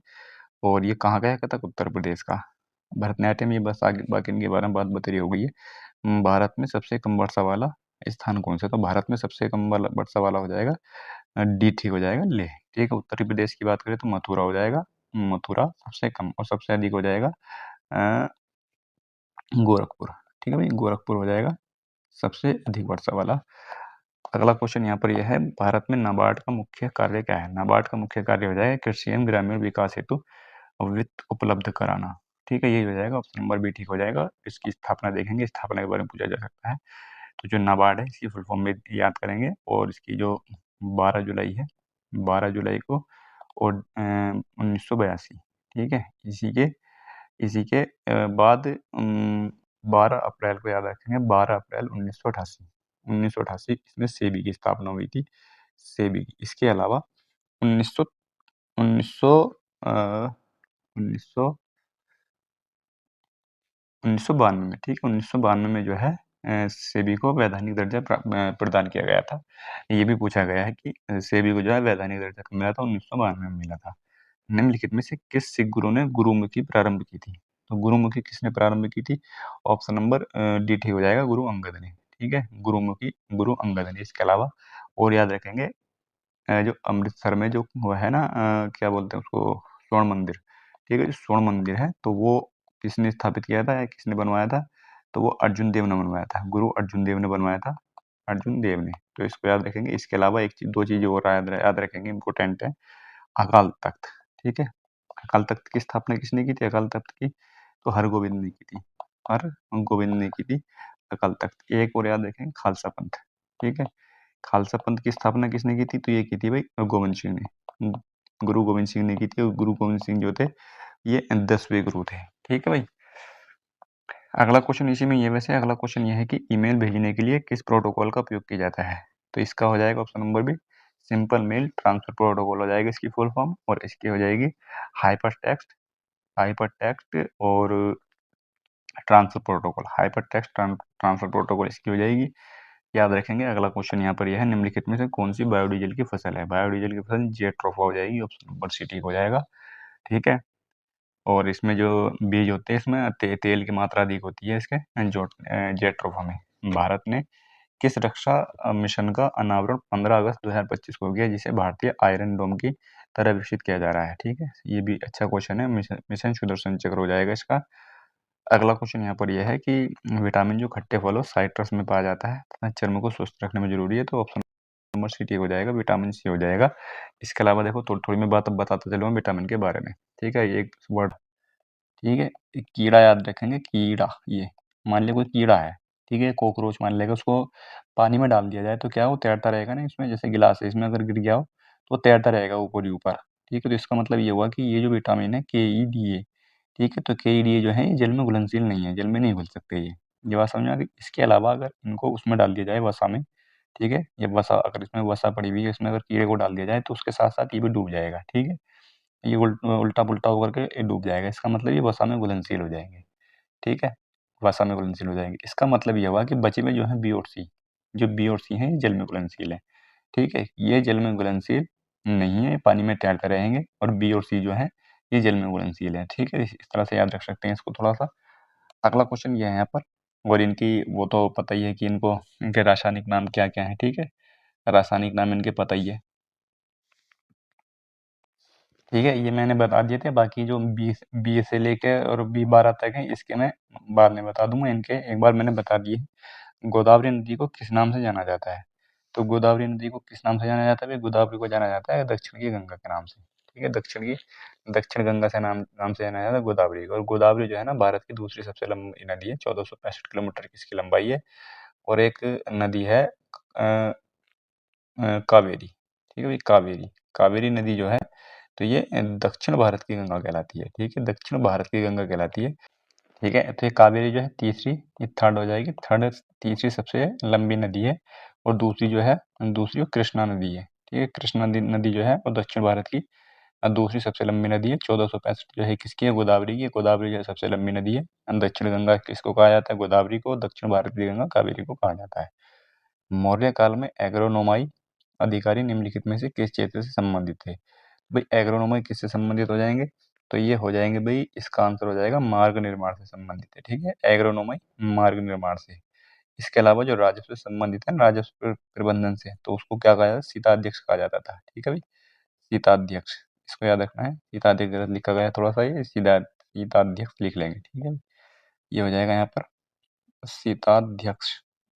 और ये कहाँ का है कथक? उत्तर प्रदेश का। भरतनाट्यम, ये बस आगे बाकी इनके बारे में बात बतेरी हो गई है। भारत में सबसे कम वर्षा वाला स्थान कौन सा है? तो भारत में सबसे कम वाला वर्षा वाला हो जाएगा डी ठीक हो जाएगा, लेह, ठीक है। उत्तर प्रदेश की बात करें तो मथुरा हो जाएगा, मथुरा सबसे कम, और सबसे अधिक हो जाएगा अ, गोरखपुर, ठीक है भाई, गोरखपुर हो जाएगा सबसे अधिक वर्षा वाला। अगला क्वेश्चन यहाँ पर यह है, भारत में नाबार्ड का मुख्य कार्य क्या है? नाबार्ड का मुख्य कार्य हो जाएगा कृषि एवं ग्रामीण विकास हेतु वित्त उपलब्ध कराना, ठीक है, यही हो जाएगा, ऑप्शन नंबर बी ठीक हो जाएगा। इसकी स्थापना देखेंगे, स्थापना के बारे में पूछा जा सकता है। तो जो नाबार्ड है इसकी फुल फॉर्म में याद करेंगे, और इसकी जो 12 जुलाई है, 12 जुलाई को, और 1982, ठीक है, इसी के बाद 12 अप्रैल को याद रखेंगे, 12 अप्रैल 1988, 1988 इसमें सेबी की स्थापना हुई थी, सेबी की। इसके अलावा 1900 1900 1900 1992 में, ठीक है, 1992 में जो है सेबी को वैधानिक दर्जा प्रदान किया गया था। ये भी पूछा गया है कि सेबी को जो है वैधानिक दर्जा कब मिला था? 1992 में मिला था। निम्नलिखित में से किस सिख गुरु ने गुरुमुखी प्रारंभ की थी? तो गुरुमुखी किसने प्रारंभ की थी? ऑप्शन नंबर डी ठीक हो जाएगा, गुरु अंगद ने, ठीक है, गुरुमुखी गुरु अंगद ने। इसके अलावा और याद रखेंगे जो अमृतसर में जो वो है ना क्या बोलते हैं उसको, स्वर्ण मंदिर, ठीक है, जो स्वर्ण मंदिर है, तो वो किसने स्थापित किया था या किसने बनवाया था? तो वो अर्जुन देव ने बनवाया था, गुरु अर्जुन देव ने बनवाया था, अर्जुन देव ने। तो इसको याद रखेंगे। इसके अलावा एक चीज, दो चीजें और याद रखेंगे, इंपॉर्टेंट है, अकाल तख्त, ठीक है, अकाल तख्त की स्थापना किसने की थी? अकाल तख्त की तो हरगोविंद ने की थी, हरगोविंद ने की थी अकाल तख्त की। एक और याद रखेंगे, खालसा पंथ, ठीक है, खालसा पंथ की स्थापना किसने की थी? तो ये की थी भाई गोविंद सिंह ने, गुरु गोविंद सिंह ने की थी, और गुरु गोविंद सिंह जो थे ये 10वें गुरु थे, ठीक है भाई। अगला क्वेश्चन इसी में ये, वैसे अगला क्वेश्चन ये है कि ईमेल भेजने के लिए किस प्रोटोकॉल का उपयोग किया जाता है? तो इसका हो जाएगा option number B, simple mail transfer protocol हो जाएगा इसकी फुल फॉर्म, और इसकी हो जाएगी हाइपर टेक्स्ट, हाइपर टेक्स्ट और transfer protocol, hyper text transfer protocol इसकी हो जाएगी, याद रखेंगे। अगला क्वेश्चन यहाँ पर यह है, निम्नलिखित में से कौन सी बायोडीजल की फसल है? बायोडीजल की फसल जेट्रोफा हो जाएगी, ऑप्शन नंबर सी ठीक हो जाएगा, ठीक है। और इसमें जो बीज होते हैं, इसमें तेल की मात्रा अधिक होती है इसके जो जेट्रोफा में। भारत ने किस रक्षा मिशन का अनावरण 15 अगस्त 2025 को किया, जिसे भारतीय आयरन डोम की तरह विकसित किया जा रहा है, ठीक है, ये भी अच्छा क्वेश्चन है, मिशन सुदर्शन चक्र हो जाएगा इसका। अगला क्वेश्चन यहाँ पर यह है कि विटामिन जो खट्टे फलों साइट्रस में पाया जाता है तथा चर्म को स्वस्थ रखने में जरूरी है, तो ऑप्शन नंबर सी ठीक हो जाएगा, विटामिन सी हो जाएगा। इसके अलावा देखो थोड़ी थोड़ी मैं बात अब बताता चलूँगा विटामिन के बारे में, ठीक है, ये एक वर्ड, ठीक है, एक कीड़ा याद रखेंगे, कीड़ा, ये मान लिया कोई कीड़ा है, ठीक है, कॉकरोच मान लेगा, उसको पानी में डाल दिया जाए तो क्या वो तैरता रहेगा ना, इसमें जैसे गिलास है, इसमें अगर गिर गया हो तो तैरता रहेगा ऊपर ही ऊपर, ठीक है। तो इसका मतलब ये हुआ कि ये जो विटामिन है के ई डी ए, ठीक है, तो के ई डी ए जो है ये जल में घुलनशील नहीं है, जल में नहीं घुल सकते ये बात समझ में आ गई। इसके अलावा अगर इनको उसमें डाल दिया जाए वसा में, ठीक है, ये वसा, अगर इसमें वसा पड़ी हुई है, इसमें अगर कीड़े को डाल दिया जाए तो उसके साथ साथ ये भी डूब जाएगा, ठीक है, ये उल्टा पुल्टा होकर के ये डूब जाएगा, इसका मतलब ये वसा में घुलनशील हो जाएंगे, ठीक है, वसा में घुलनशील हो जाएंगे। इसका मतलब ये हुआ कि बचे में जो है बी और सी, जो बी और सी हैं ये जल में घुलनशील है, ठीक है, ये जल में घुलनशील नहीं है, पानी में तैरते रहेंगे, और बी और सी जो है ये जल में घुलनशील है, ठीक है, इस तरह से याद रख सकते हैं इसको थोड़ा सा। अगला क्वेश्चन ये है यहाँ पर, और इनकी वो तो पता ही है कि इनको इनके रासायनिक नाम क्या क्या है, ठीक है, रासायनिक नाम इनके पता ही है, ठीक है, ये मैंने बता दिए थे, बाकी जो बी से लेके और बी12 तक है इसके मैं बाद में बता दूंगा, इनके एक बार मैंने बता दिए। गोदावरी नदी को किस नाम से जाना जाता है? तो गोदावरी नदी को किस नाम से जाना जाता है? गोदावरी को जाना जाता है दक्षिण की गंगा के नाम से, ठीक है। दक्षिण गंगा से नाम नाम से जाना जाता है गोदावरी को। और गोदावरी जो है ना भारत की दूसरी सबसे लंबी नदी है, 1465 किलोमीटर की इसकी लंबाई है। और एक नदी है कावेरी, ठीक है भाई, कावेरी। कावेरी नदी जो है तो ये दक्षिण भारत की गंगा कहलाती है, ठीक है, दक्षिण भारत की गंगा कहलाती है, ठीक है। तो ये कावेरी जो है तीसरी, ये थर्ड हो जाएगी, थर्ड तीसरी सबसे लंबी नदी है। और दूसरी जो है, दूसरी वो कृष्णा नदी है, ठीक है। कृष्णा नदी जो है वो दक्षिण भारत की दूसरी सबसे लंबी नदी है। 1465 जो है किसकी है, गोदावरी की। गोदावरी जो है सबसे लंबी नदी है। दक्षिण गंगा किसको कहा जाता है, गोदावरी को। दक्षिण भारत की गंगा कावेरी को कहा जाता है। मौर्य काल में एग्रोनोमाई अधिकारी निम्नलिखित में से किस क्षेत्र से संबंधित थे। भाई एग्रोनोमाई किससे संबंधित हो जाएंगे, तो ये हो जाएंगे भाई, इसका आंसर हो जाएगा मार्ग निर्माण से संबंधित है, ठीक है। एग्रोनोमाई मार्ग निर्माण से। इसके अलावा जो राजस्व से संबंधित है, राजस्व प्रबंधन से, तो उसको क्या कहा जाता है, सीताध्यक्ष कहा जाता था, ठीक है भाई, सीताध्यक्ष। इसको याद रखना है, सीताध्यक्ष गलत लिखा गया है थोड़ा सा, ये सीधा सीताध्यक्ष लिख लेंगे, ठीक है। ये हो जाएगा यहाँ पर सीताध्यक्ष।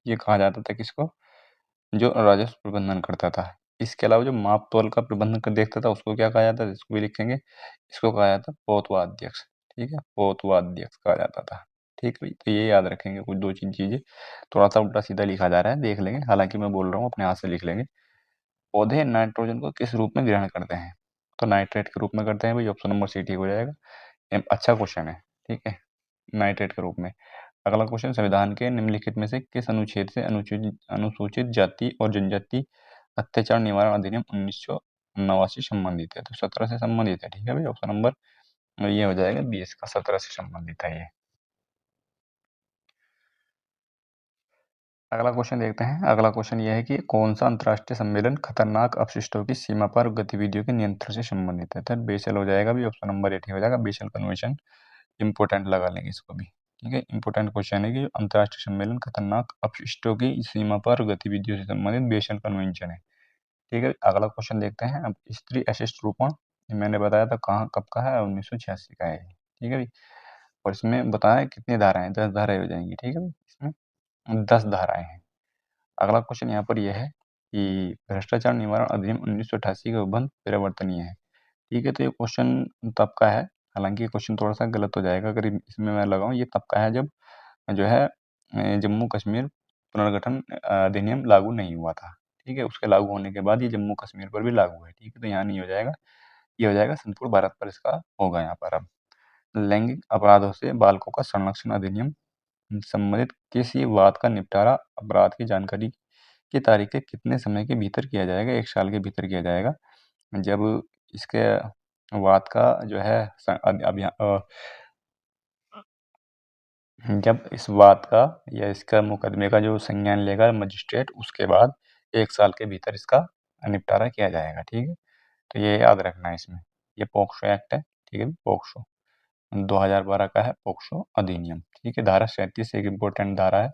ये कहा जाता था किसको, जो राजस्व प्रबंधन करता था। इसके अलावा जो माप तौल का प्रबंधन कर देखता था उसको क्या कहा जाता है, इसको भी लिखेंगे, इसको कहा जाता है पोतवाध्यक्ष, ठीक है, पोतवाध्यक्ष कहा जाता था, ठीक है। तो ये याद रखेंगे कुछ दो तीन चीजें। थोड़ा सा उल्टा सीधा लिखा जा रहा है, देख लेंगे, हालांकि मैं बोल रहा हूँ अपने हाथ से लिख लेंगे। पौधे नाइट्रोजन को किस रूप में ग्रहण करते हैं, तो नाइट्रेट के रूप में करते हैं भाई, ऑप्शन नंबर सी ठीक हो जाएगा। अच्छा क्वेश्चन है, ठीक है, नाइट्रेट के रूप में। अगला क्वेश्चन, संविधान के निम्नलिखित में से किस अनुच्छेद से अनुसूचित अनुसूचित जाति और जनजाति अत्याचार निवारण अधिनियम 1989 संबंधित है, तो 17 से संबंधित है, ठीक है भाई, ऑप्शन नंबर ये हो जाएगा 20 का, 17 से संबंधित है ये। अगला क्वेश्चन देखते हैं। अगला क्वेश्चन ये है कि कौन सा अंतर्राष्ट्रीय सम्मेलन खतरनाक अपशिष्टों की सीमा पार गतिविधियों के नियंत्रण से संबंधित है, तो बेसल हो जाएगा भी, ऑप्शन नंबर 8 हो जाएगा, बेसल कन्वेंशन। इंपोर्टेंट लगा लेंगे इसको भी, ठीक है। इंपोर्टेंट क्वेश्चन है कि अंतर्राष्ट्रीय सम्मेलन खतरनाक अपशिष्टों की सीमा पार गतिविधियों से संबंधित बेसल कन्वेंशन है, ठीक है। अगला क्वेश्चन देखते हैं। अब स्त्री अशिष्ट रूपण, ये मैंने बताया था कहाँ कब का है, 1986 का है, ठीक है भाई। और इसमें बताया कितनी धाराएं, 10 धाराएं हो जाएंगी, ठीक है भाई, इसमें 10 धाराएं हैं। अगला क्वेश्चन यहाँ पर यह है कि भ्रष्टाचार निवारण अधिनियम 1988 का उपबंध परिवर्तनीय है, ठीक है। तो ये क्वेश्चन तब का है, हालांकि ये क्वेश्चन थोड़ा सा गलत हो जाएगा अगर इसमें मैं लगाऊं। ये तब का है जब जो है जम्मू कश्मीर पुनर्गठन अधिनियम लागू नहीं हुआ था, ठीक है। उसके लागू होने के बाद ये जम्मू कश्मीर पर भी लागू है, ठीक है। तो यहाँ नहीं हो जाएगा, ये हो जाएगा संपूर्ण भारत पर इसका होगा यहाँ पर। अब लैंगिक अपराधों से बालकों का संरक्षण अधिनियम संबंधित किसी वाद का निपटारा अपराध की जानकारी की तारीख के कितने समय के भीतर किया जाएगा, 1 साल के भीतर किया जाएगा। जब इसके वाद का जो है अभियान, जब इस वाद का या इसका मुकदमे का जो संज्ञान लेगा मजिस्ट्रेट, उसके बाद 1 साल के भीतर इसका निपटारा किया जाएगा, ठीक है। तो ये याद रखना है इसमें। ये पोक्सो एक्ट है, ठीक है, पोक्सो 2012 का है, पोक्सो अधिनियम, ठीक है। धारा 37 एक इम्पोर्टेंट धारा है,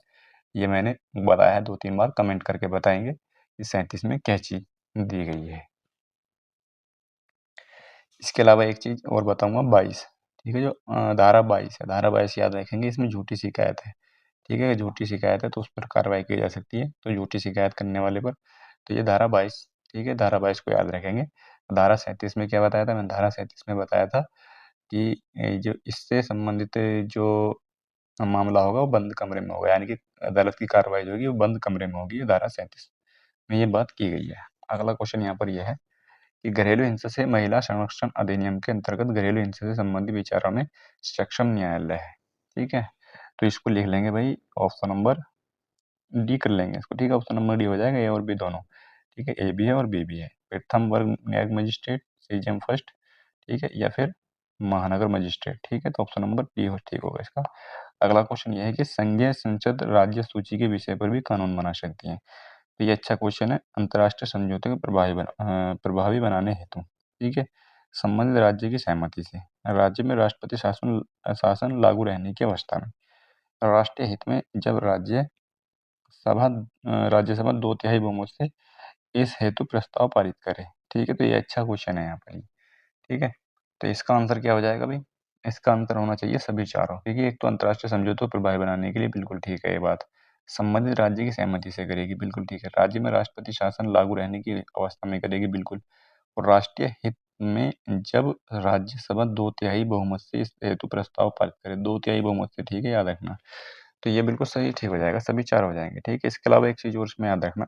ये मैंने बताया है 2-3 बार, कमेंट करके बताएंगे कि 37 में क्या चीज दी गई है। इसके अलावा एक चीज और बताऊंगा, 22, ठीक है, जो धारा 22 है, धारा 22 याद रखेंगे, इसमें झूठी शिकायत है, ठीक है। झूठी शिकायत है तो उस पर कार्रवाई की जा सकती है, तो झूठी शिकायत करने वाले पर। तो ये धारा 22, ठीक है, धारा 22 को याद रखेंगे। धारा 37 में क्या बताया था, मैंने धारा 37 में बताया था कि जो इससे संबंधित जो मामला होगा वो बंद कमरे में होगा, यानी कि अदालत की कार्रवाई जो होगी वो बंद कमरे में होगी, ये धारा 37 में ये बात की गई है। अगला क्वेश्चन यहाँ पर यह है कि घरेलू हिंसा से महिला संरक्षण अधिनियम के अंतर्गत घरेलू हिंसा से संबंधित विचारों में सक्षम न्यायालय है, ठीक है। तो इसको लिख लेंगे भाई, ऑप्शन नंबर डी कर लेंगे इसको, ठीक है, ऑप्शन नंबर डी हो जाएगा, ए और बी दोनों, ठीक है, ए भी है और बी भी है। प्रथम वर्ग न्यायिक मजिस्ट्रेट, सीजेएम फर्स्ट, ठीक है, या फिर महानगर मजिस्ट्रेट, ठीक है। तो ऑप्शन नंबर डी हो ठीक होगा इसका। अगला क्वेश्चन ये है कि संघीय संसद राज्य सूची के विषय पर भी कानून बना सकती है, तो ये अच्छा क्वेश्चन है। अंतर्राष्ट्रीय समझौते को प्रभावी बनाने हेतु, ठीक है, संबंधित राज्य की सहमति से राज्य में राष्ट्रपति शासन शासन लागू रहने की अवस्था में राष्ट्रीय हित में जब राज्यसभा 2/3 बहुमत से इस हेतु प्रस्ताव पारित करे, ठीक है। तो ये अच्छा क्वेश्चन है यहाँ पर, ठीक है। तो इसका आंसर क्या हो जाएगा भाई, इसका आंसर होना चाहिए सभी चारों, क्योंकि एक तो अंतर्राष्ट्रीय समझौतों को प्रभावी बनाने के लिए बिल्कुल ठीक है ये बात, संबंधित राज्य की सहमति से करेगी, बिल्कुल ठीक है। राज्य में राष्ट्रपति शासन लागू रहने की अवस्था में करेगी, बिल्कुल। और राष्ट्रीय हित में जब राज्यसभा 2/3 बहुमत से इस हेतु प्रस्ताव पारित करे, 2/3 बहुमत से, ठीक है, याद रखना। तो ये बिल्कुल सही ठीक हो जाएगा, सभी 4 हो जाएंगे, ठीक है। इसके अलावा एक चीज और इसमें याद रखना,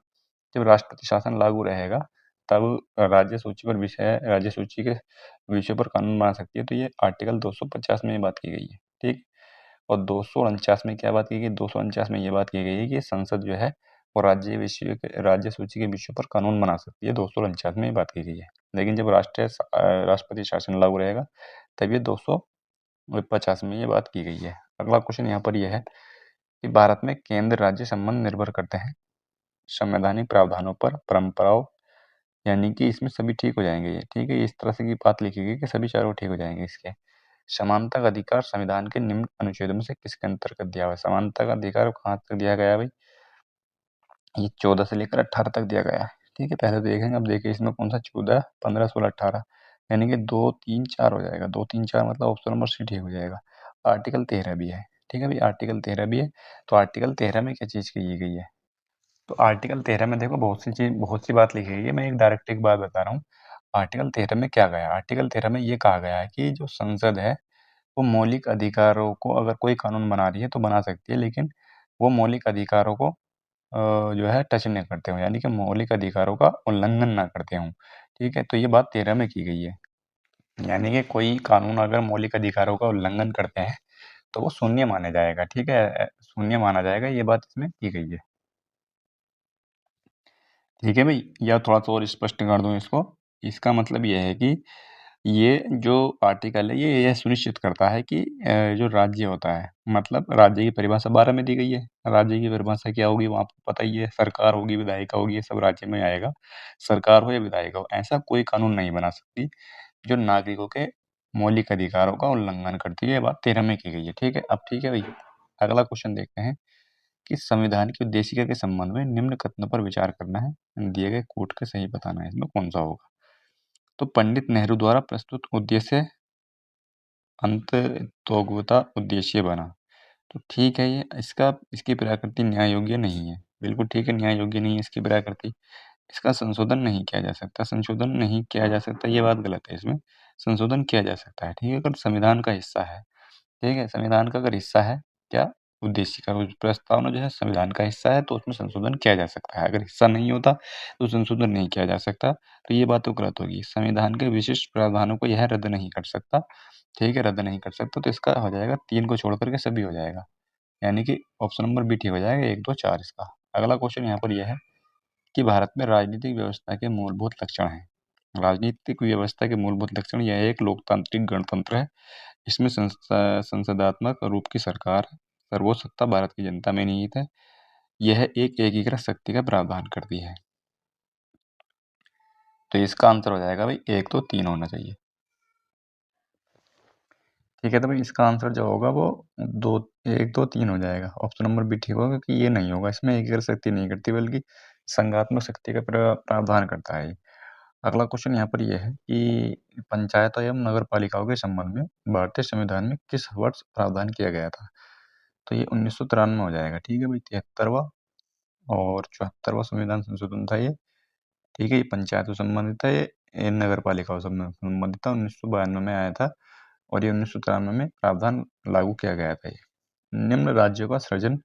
जब राष्ट्रपति शासन लागू रहेगा तब राज्य सूची के विषय पर कानून बना सकती है। तो ये आर्टिकल 250 में ये बात की गई है, ठीक। और 249 में क्या बात की गई, 249 में ये बात की गई है कि संसद जो है वो राज्य सूची के विषयों पर कानून बना सकती है, 249 में ये बात की गई है। लेकिन जब राष्ट्रपति शासन लागू रहेगा तब ये 250 में ये बात की गई है। अगला क्वेश्चन यहाँ पर यह है कि भारत में केंद्र राज्य संबंध निर्भर करते हैं संवैधानिक प्रावधानों पर, परंपराओं, यानी कि इसमें सभी ठीक हो जाएंगे ये, ठीक है। इस तरह से की बात लिखी गई कि सभी चारों ठीक हो जाएंगे इसके। समानता का अधिकार संविधान के निम्न अनुच्छेदों में से किसके अंतर्गत दिया हुआ है? समानता का अधिकार कहाँ तक दिया गया है भाई? ये 14 से लेकर 18 तक दिया गया है, ठीक है। पहले तो देखेंगे, अब देखिए इसमें कौन सा 14, 15, 16, 18, यानी कि 2, 3, 4 हो जाएगा। 2, 3, 4 मतलब ऑप्शन नंबर सी ठीक हो जाएगा। आर्टिकल 13 भी है, ठीक है भाई, आर्टिकल 13 भी है। तो आर्टिकल 13 में क्या चीज़ की गई है? तो आर्टिकल 13 में देखो बहुत सी बात लिखी गई है। मैं एक डायरेक्ट एक बात बता रहा हूँ। आर्टिकल 13 में क्या गया? आर्टिकल 13 में ये कहा गया है कि जो संसद है वो मौलिक अधिकारों को अगर कोई कानून बना रही है तो बना सकती है, लेकिन वो मौलिक अधिकारों को जो है टच नहीं करते हो, यानी कि मौलिक अधिकारों का उल्लंघन ना करते हों, ठीक है। तो ये बात 13 में की गई है, यानी कि कोई कानून अगर मौलिक अधिकारों का उल्लंघन करते हैं तो वो शून्य माना जाएगा, ठीक है। शून्य माना जाएगा, ये बात इसमें की गई है, ठीक है भाई। या थोड़ा सा और स्पष्ट कर दूं इसको, इसका मतलब ये है कि ये जो आर्टिकल है ये यह सुनिश्चित करता है कि जो राज्य होता है, मतलब राज्य की परिभाषा 12 में दी गई है। राज्य की परिभाषा क्या होगी वो आपको पता ही है, सरकार होगी, विधायिका होगी, ये सब राज्य में आएगा। सरकार हो या विधायिका हो, ऐसा कोई कानून नहीं बना सकती जो नागरिकों के मौलिक अधिकारों का उल्लंघन करती है। ये बात 13 में की गई है, ठीक है। अब ठीक है भाई, अगला क्वेश्चन देखते हैं कि संविधान की उद्देशिका के संबंध में निम्न कथनों पर विचार करना है, दिए गए कोट के सही बताना है, इसमें कौन सा होगा? तो पंडित नेहरू द्वारा प्रस्तुत उद्देश्य अंतर्तोग्यता उद्देश्य बना, तो ठीक है। ये इसकी प्रकृति न्याय योग्य नहीं है, बिल्कुल ठीक है, न्याय योग्य नहीं है इसकी प्रकृति। इसका संशोधन नहीं किया जा सकता, संशोधन नहीं किया जा सकता, ये बात गलत है। इसमें संशोधन किया जा सकता है, ठीक है, अगर संविधान का हिस्सा है, ठीक है। संविधान का अगर हिस्सा है, क्या उद्देश्य का प्रस्तावना जो है संविधान का हिस्सा है तो उसमें संशोधन किया जा सकता है। अगर हिस्सा नहीं होता तो संशोधन नहीं किया जा सकता, तो ये बात तो गलत होगी। संविधान के विशिष्ट प्रावधानों को यह रद्द नहीं कर सकता, ठीक है, रद्द नहीं कर सकता। तो इसका हो जाएगा 3 को छोड़ करके सभी हो जाएगा, यानी कि ऑप्शन नंबर बी ठीक हो जाएगा, 1, 2, 4 इसका। अगला क्वेश्चन यहाँ पर यह है कि भारत में राजनीतिक व्यवस्था के मूलभूत लक्षण हैं। राजनीतिक व्यवस्था के मूलभूत लक्षण, यह एक लोकतांत्रिक गणतंत्र है। इसमें संसदात्मक रूप की सरकार है। सर्वोच्च सत्ता भारत की जनता में निहित है। यह एक एकीकृत शक्ति का प्रावधान करती है। तो इसका आंसर हो जाएगा भाई 1, 2, 3 होना चाहिए, ठीक है। तो भाई इसका आंसर जो होगा वो 1, 2, 3 हो जाएगा। ऑप्शन नंबर बी ठीक होगा, क्योंकि ये नहीं होगा, इसमें एकीकृत शक्ति नहीं करती बल्कि संघात्मक शक्ति का प्रावधान करता है। अगला क्वेश्चन यहाँ पर यह है कि पंचायतों एवं नगर पालिकाओं के संबंध में भारतीय संविधान में किस वर्ष प्रावधान किया गया था? तो ये 1993 हो जाएगा, ठीक है भाई। 73वां और 74वां संविधान संशोधन था ये, ठीक है। ये पंचायत से संबंधित है, ये नगर पालिकाओं से संबंधित था, 1992 में आया था और ये 1993 में प्रावधान लागू किया गया था। ये निम्न राज्यों का सृजन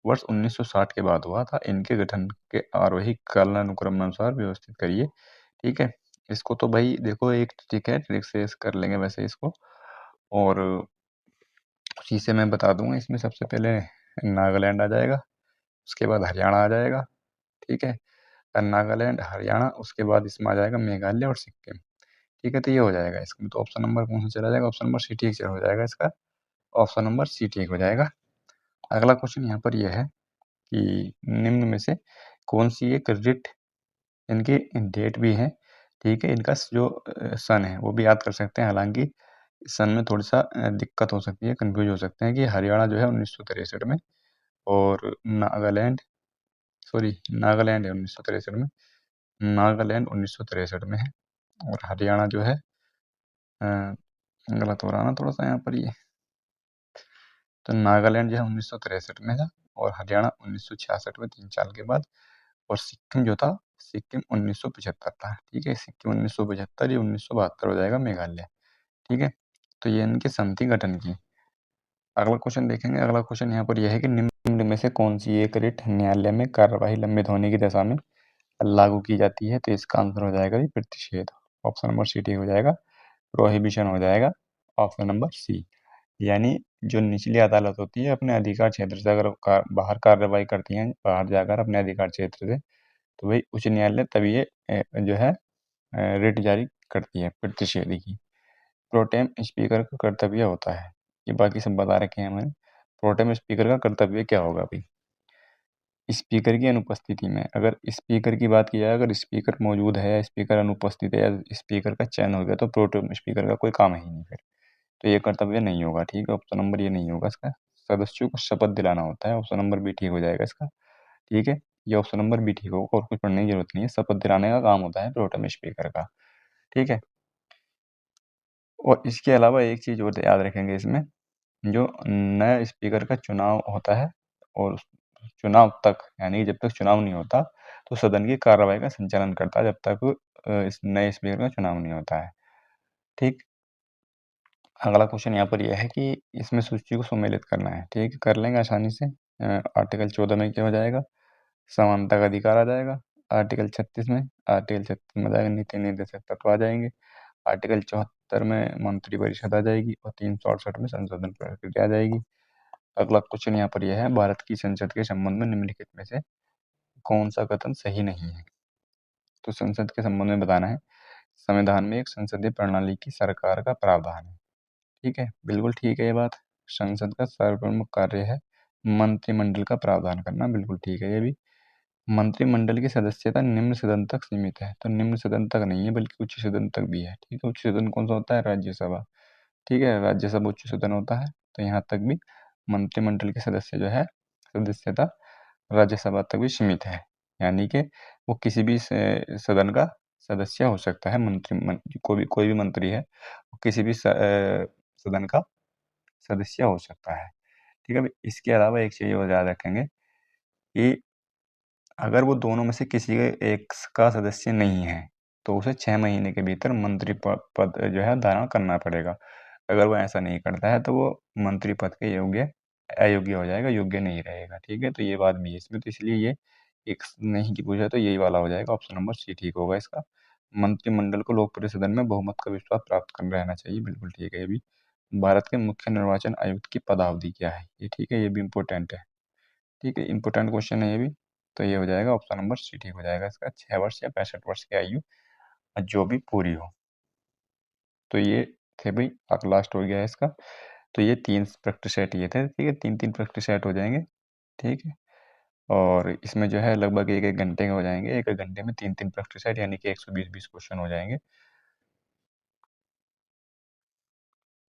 वर्ष 1960 के बाद हुआ था। इनके गठन के आरोही कालानुक्रम अनुसार व्यवस्थित करिए, ठीक है। इसको तो भाई देखो, एक ठीक है, ट्रिक से कर लेंगे वैसे इसको, और उसी से मैं बता दूंगा। इसमें सबसे पहले नागालैंड आ जाएगा, उसके बाद हरियाणा आ जाएगा, ठीक है। नागालैंड, हरियाणा, उसके बाद इसमें आ जाएगा मेघालय और सिक्किम, ठीक है। तो ये हो जाएगा इसमें। तो ऑप्शन नंबर कौन सा चला जाएगा? ऑप्शन नंबर सी ठीक से हो जाएगा इसका, ऑप्शन नंबर सी ठीक हो जाएगा। अगला क्वेश्चन यहाँ पर यह है कि निम्न में से कौन सी एक रिट, इनकी डेट भी है, ठीक है, इनका जो सन है वो भी याद कर सकते हैं। हालांकि सन में थोड़ी सा दिक्कत हो सकती है, कंफ्यूज हो सकते हैं कि हरियाणा जो है 1963 में, और नागालैंड है 1963 में, नागालैंड 1963 में है, और हरियाणा जो है अ, गलत हो रहा ना थोड़ा सा यहाँ पर ये, तो नागालैंड जो है 1963 में था और हरियाणा 1966 में, 3 साल के बाद, और सिक्किम जो था सिक्किम 1975 था, ठीक है? सिक्किम 1975, ये 1972 हो जाएगा मेघालय, ठीक है? तो ये इनकी सन थी गठन की। अगला क्वेश्चन देखेंगे। अगला क्वेश्चन यहाँ पर यह है कि निम्न में से कौन सी एक रिट न्यायालय में कार्यवाही लंबित होने की दशा में लागू की जाती है? तो इसका आंसर हो जाएगा जी प्रतिषेध। ऑप्शन नंबर सी ठीक हो जाएगा। प्रोहिबिशन हो जाएगा ऑप्शन नंबर सी। यानी जो निचली अदालत होती है अपने अधिकार क्षेत्र से अगर बाहर कार्रवाई करती हैं, बाहर जाकर अपने अधिकार क्षेत्र से, तो वही उच्च न्यायालय तभी ये जो है रिट जारी करती है प्रतिषेध की। प्रोटेम स्पीकर का कर्तव्य होता है, ये बाकी सब बता रखे हैं मैंने। प्रोटेम स्पीकर का कर्तव्य क्या होगा भाई? स्पीकर की अनुपस्थिति में, अगर स्पीकर की बात की जाए, अगर स्पीकर मौजूद है या स्पीकर अनुपस्थित है या स्पीकर का चयन हो गया तो प्रोटेम स्पीकर का कोई काम ही नहीं फिर, तो ये कर्तव्य नहीं होगा, ठीक है? ऑप्शन नंबर ये नहीं होगा इसका। सदस्यों को शपथ दिलाना होता है, ऑप्शन नंबर बी ठीक हो जाएगा इसका, ठीक है? ये ऑप्शन नंबर बी ठीक होगा और कुछ पढ़ने की जरूरत नहीं है, शपथ दिलाने का काम होता है प्रोटेम स्पीकर का, ठीक है? और इसके अलावा एक चीज और याद रखेंगे इसमें, जो नया स्पीकर का चुनाव होता है और चुनाव तक, यानी जब तक चुनाव नहीं होता तो सदन की कार्रवाई का संचालन करता है, जब तक इस नए स्पीकर का चुनाव नहीं होता है, ठीक। अगला क्वेश्चन यहाँ पर यह है कि इसमें सूची को सम्मिलित करना है, ठीक है? कर लेंगे आसानी से। आर्टिकल 14 में क्या हो जाएगा? समानता का अधिकार आ जाएगा। आर्टिकल 36 में, आर्टिकल 36 में जाएगा नीति निर्देशक तत्व आ जाएंगे। आर्टिकल 74 में मंत्रिपरिषद आ जाएगी और 368 में संशोधन प्रक्रिया आ जाएगी। अगला क्वेश्चन यहाँ पर यह है, भारत की संसद के संबंध में निम्नलिखित में से कौन सा कथन सही नहीं है? तो संसद के संबंध में बताना है, संविधान में एक संसदीय प्रणाली की सरकार का प्रावधान है, ठीक है? बिल्कुल ठीक है ये बात। संसद का सर्वप्रमुख कार्य है मंत्रिमंडल का प्रावधान करना, बिल्कुल ठीक है ये भी। मंत्रिमंडल की सदस्यता निम्न सदन तक सीमित है, तो निम्न सदन तक नहीं है बल्कि उच्च सदन तक भी है, ठीक है? उच्च सदन कौन सा होता है? राज्यसभा, ठीक है? राज्यसभा उच्च सदन होता है, तो यहाँ तक भी मंत्रिमंडल के सदस्य जो है सदस्यता राज्यसभा तक भी सीमित है, यानी कि वो किसी भी सदन का सदस्य हो सकता है। कोई भी मंत्री है वो किसी भी सदन का सदस्य हो सकता है, ठीक है? इसके अलावा एक चीज और याद रखेंगे कि अगर वो दोनों में से किसी एक का सदस्य नहीं है तो उसे 6 महीने के भीतर मंत्री पद जो है धारण करना पड़ेगा। अगर वो ऐसा नहीं करता है तो वो मंत्री पद के अयोग्य हो जाएगा, योग्य नहीं रहेगा, ठीक है? तो ये बात भी है इसमें, तो इसलिए ये एक नहीं की पूछा तो यही वाला हो जाएगा, ऑप्शन नंबर सी ठीक होगा इसका। मंत्रिमंडल को लोकप्रिय सदन में बहुमत का विश्वास प्राप्त कर रहना चाहिए, बिल्कुल ठीक है ये भी। भारत के मुख्य निर्वाचन आयुक्त की पदावधि क्या है? ये ठीक है, ये भी इम्पोर्टेंट है, ठीक है? इम्पोर्टेंट क्वेश्चन है ये भी। तो ये हो जाएगा ऑप्शन नंबर सी ठीक हो जाएगा इसका, 6 वर्ष या 65 वर्ष की आयु जो भी पूरी हो। तो ये थे भाई, लास्ट हो गया है इसका। तो ये 3 प्रैक्टिस सेट ये थे, ठीक है? 3-3 प्रैक्टिस सेट हो जाएंगे, ठीक है? और इसमें जो है लगभग 1-1 घंटे के हो जाएंगे, 1-1 घंटे में 3-3 प्रैक्टिस सेट, यानी कि 120-20 क्वेश्चन हो जाएंगे।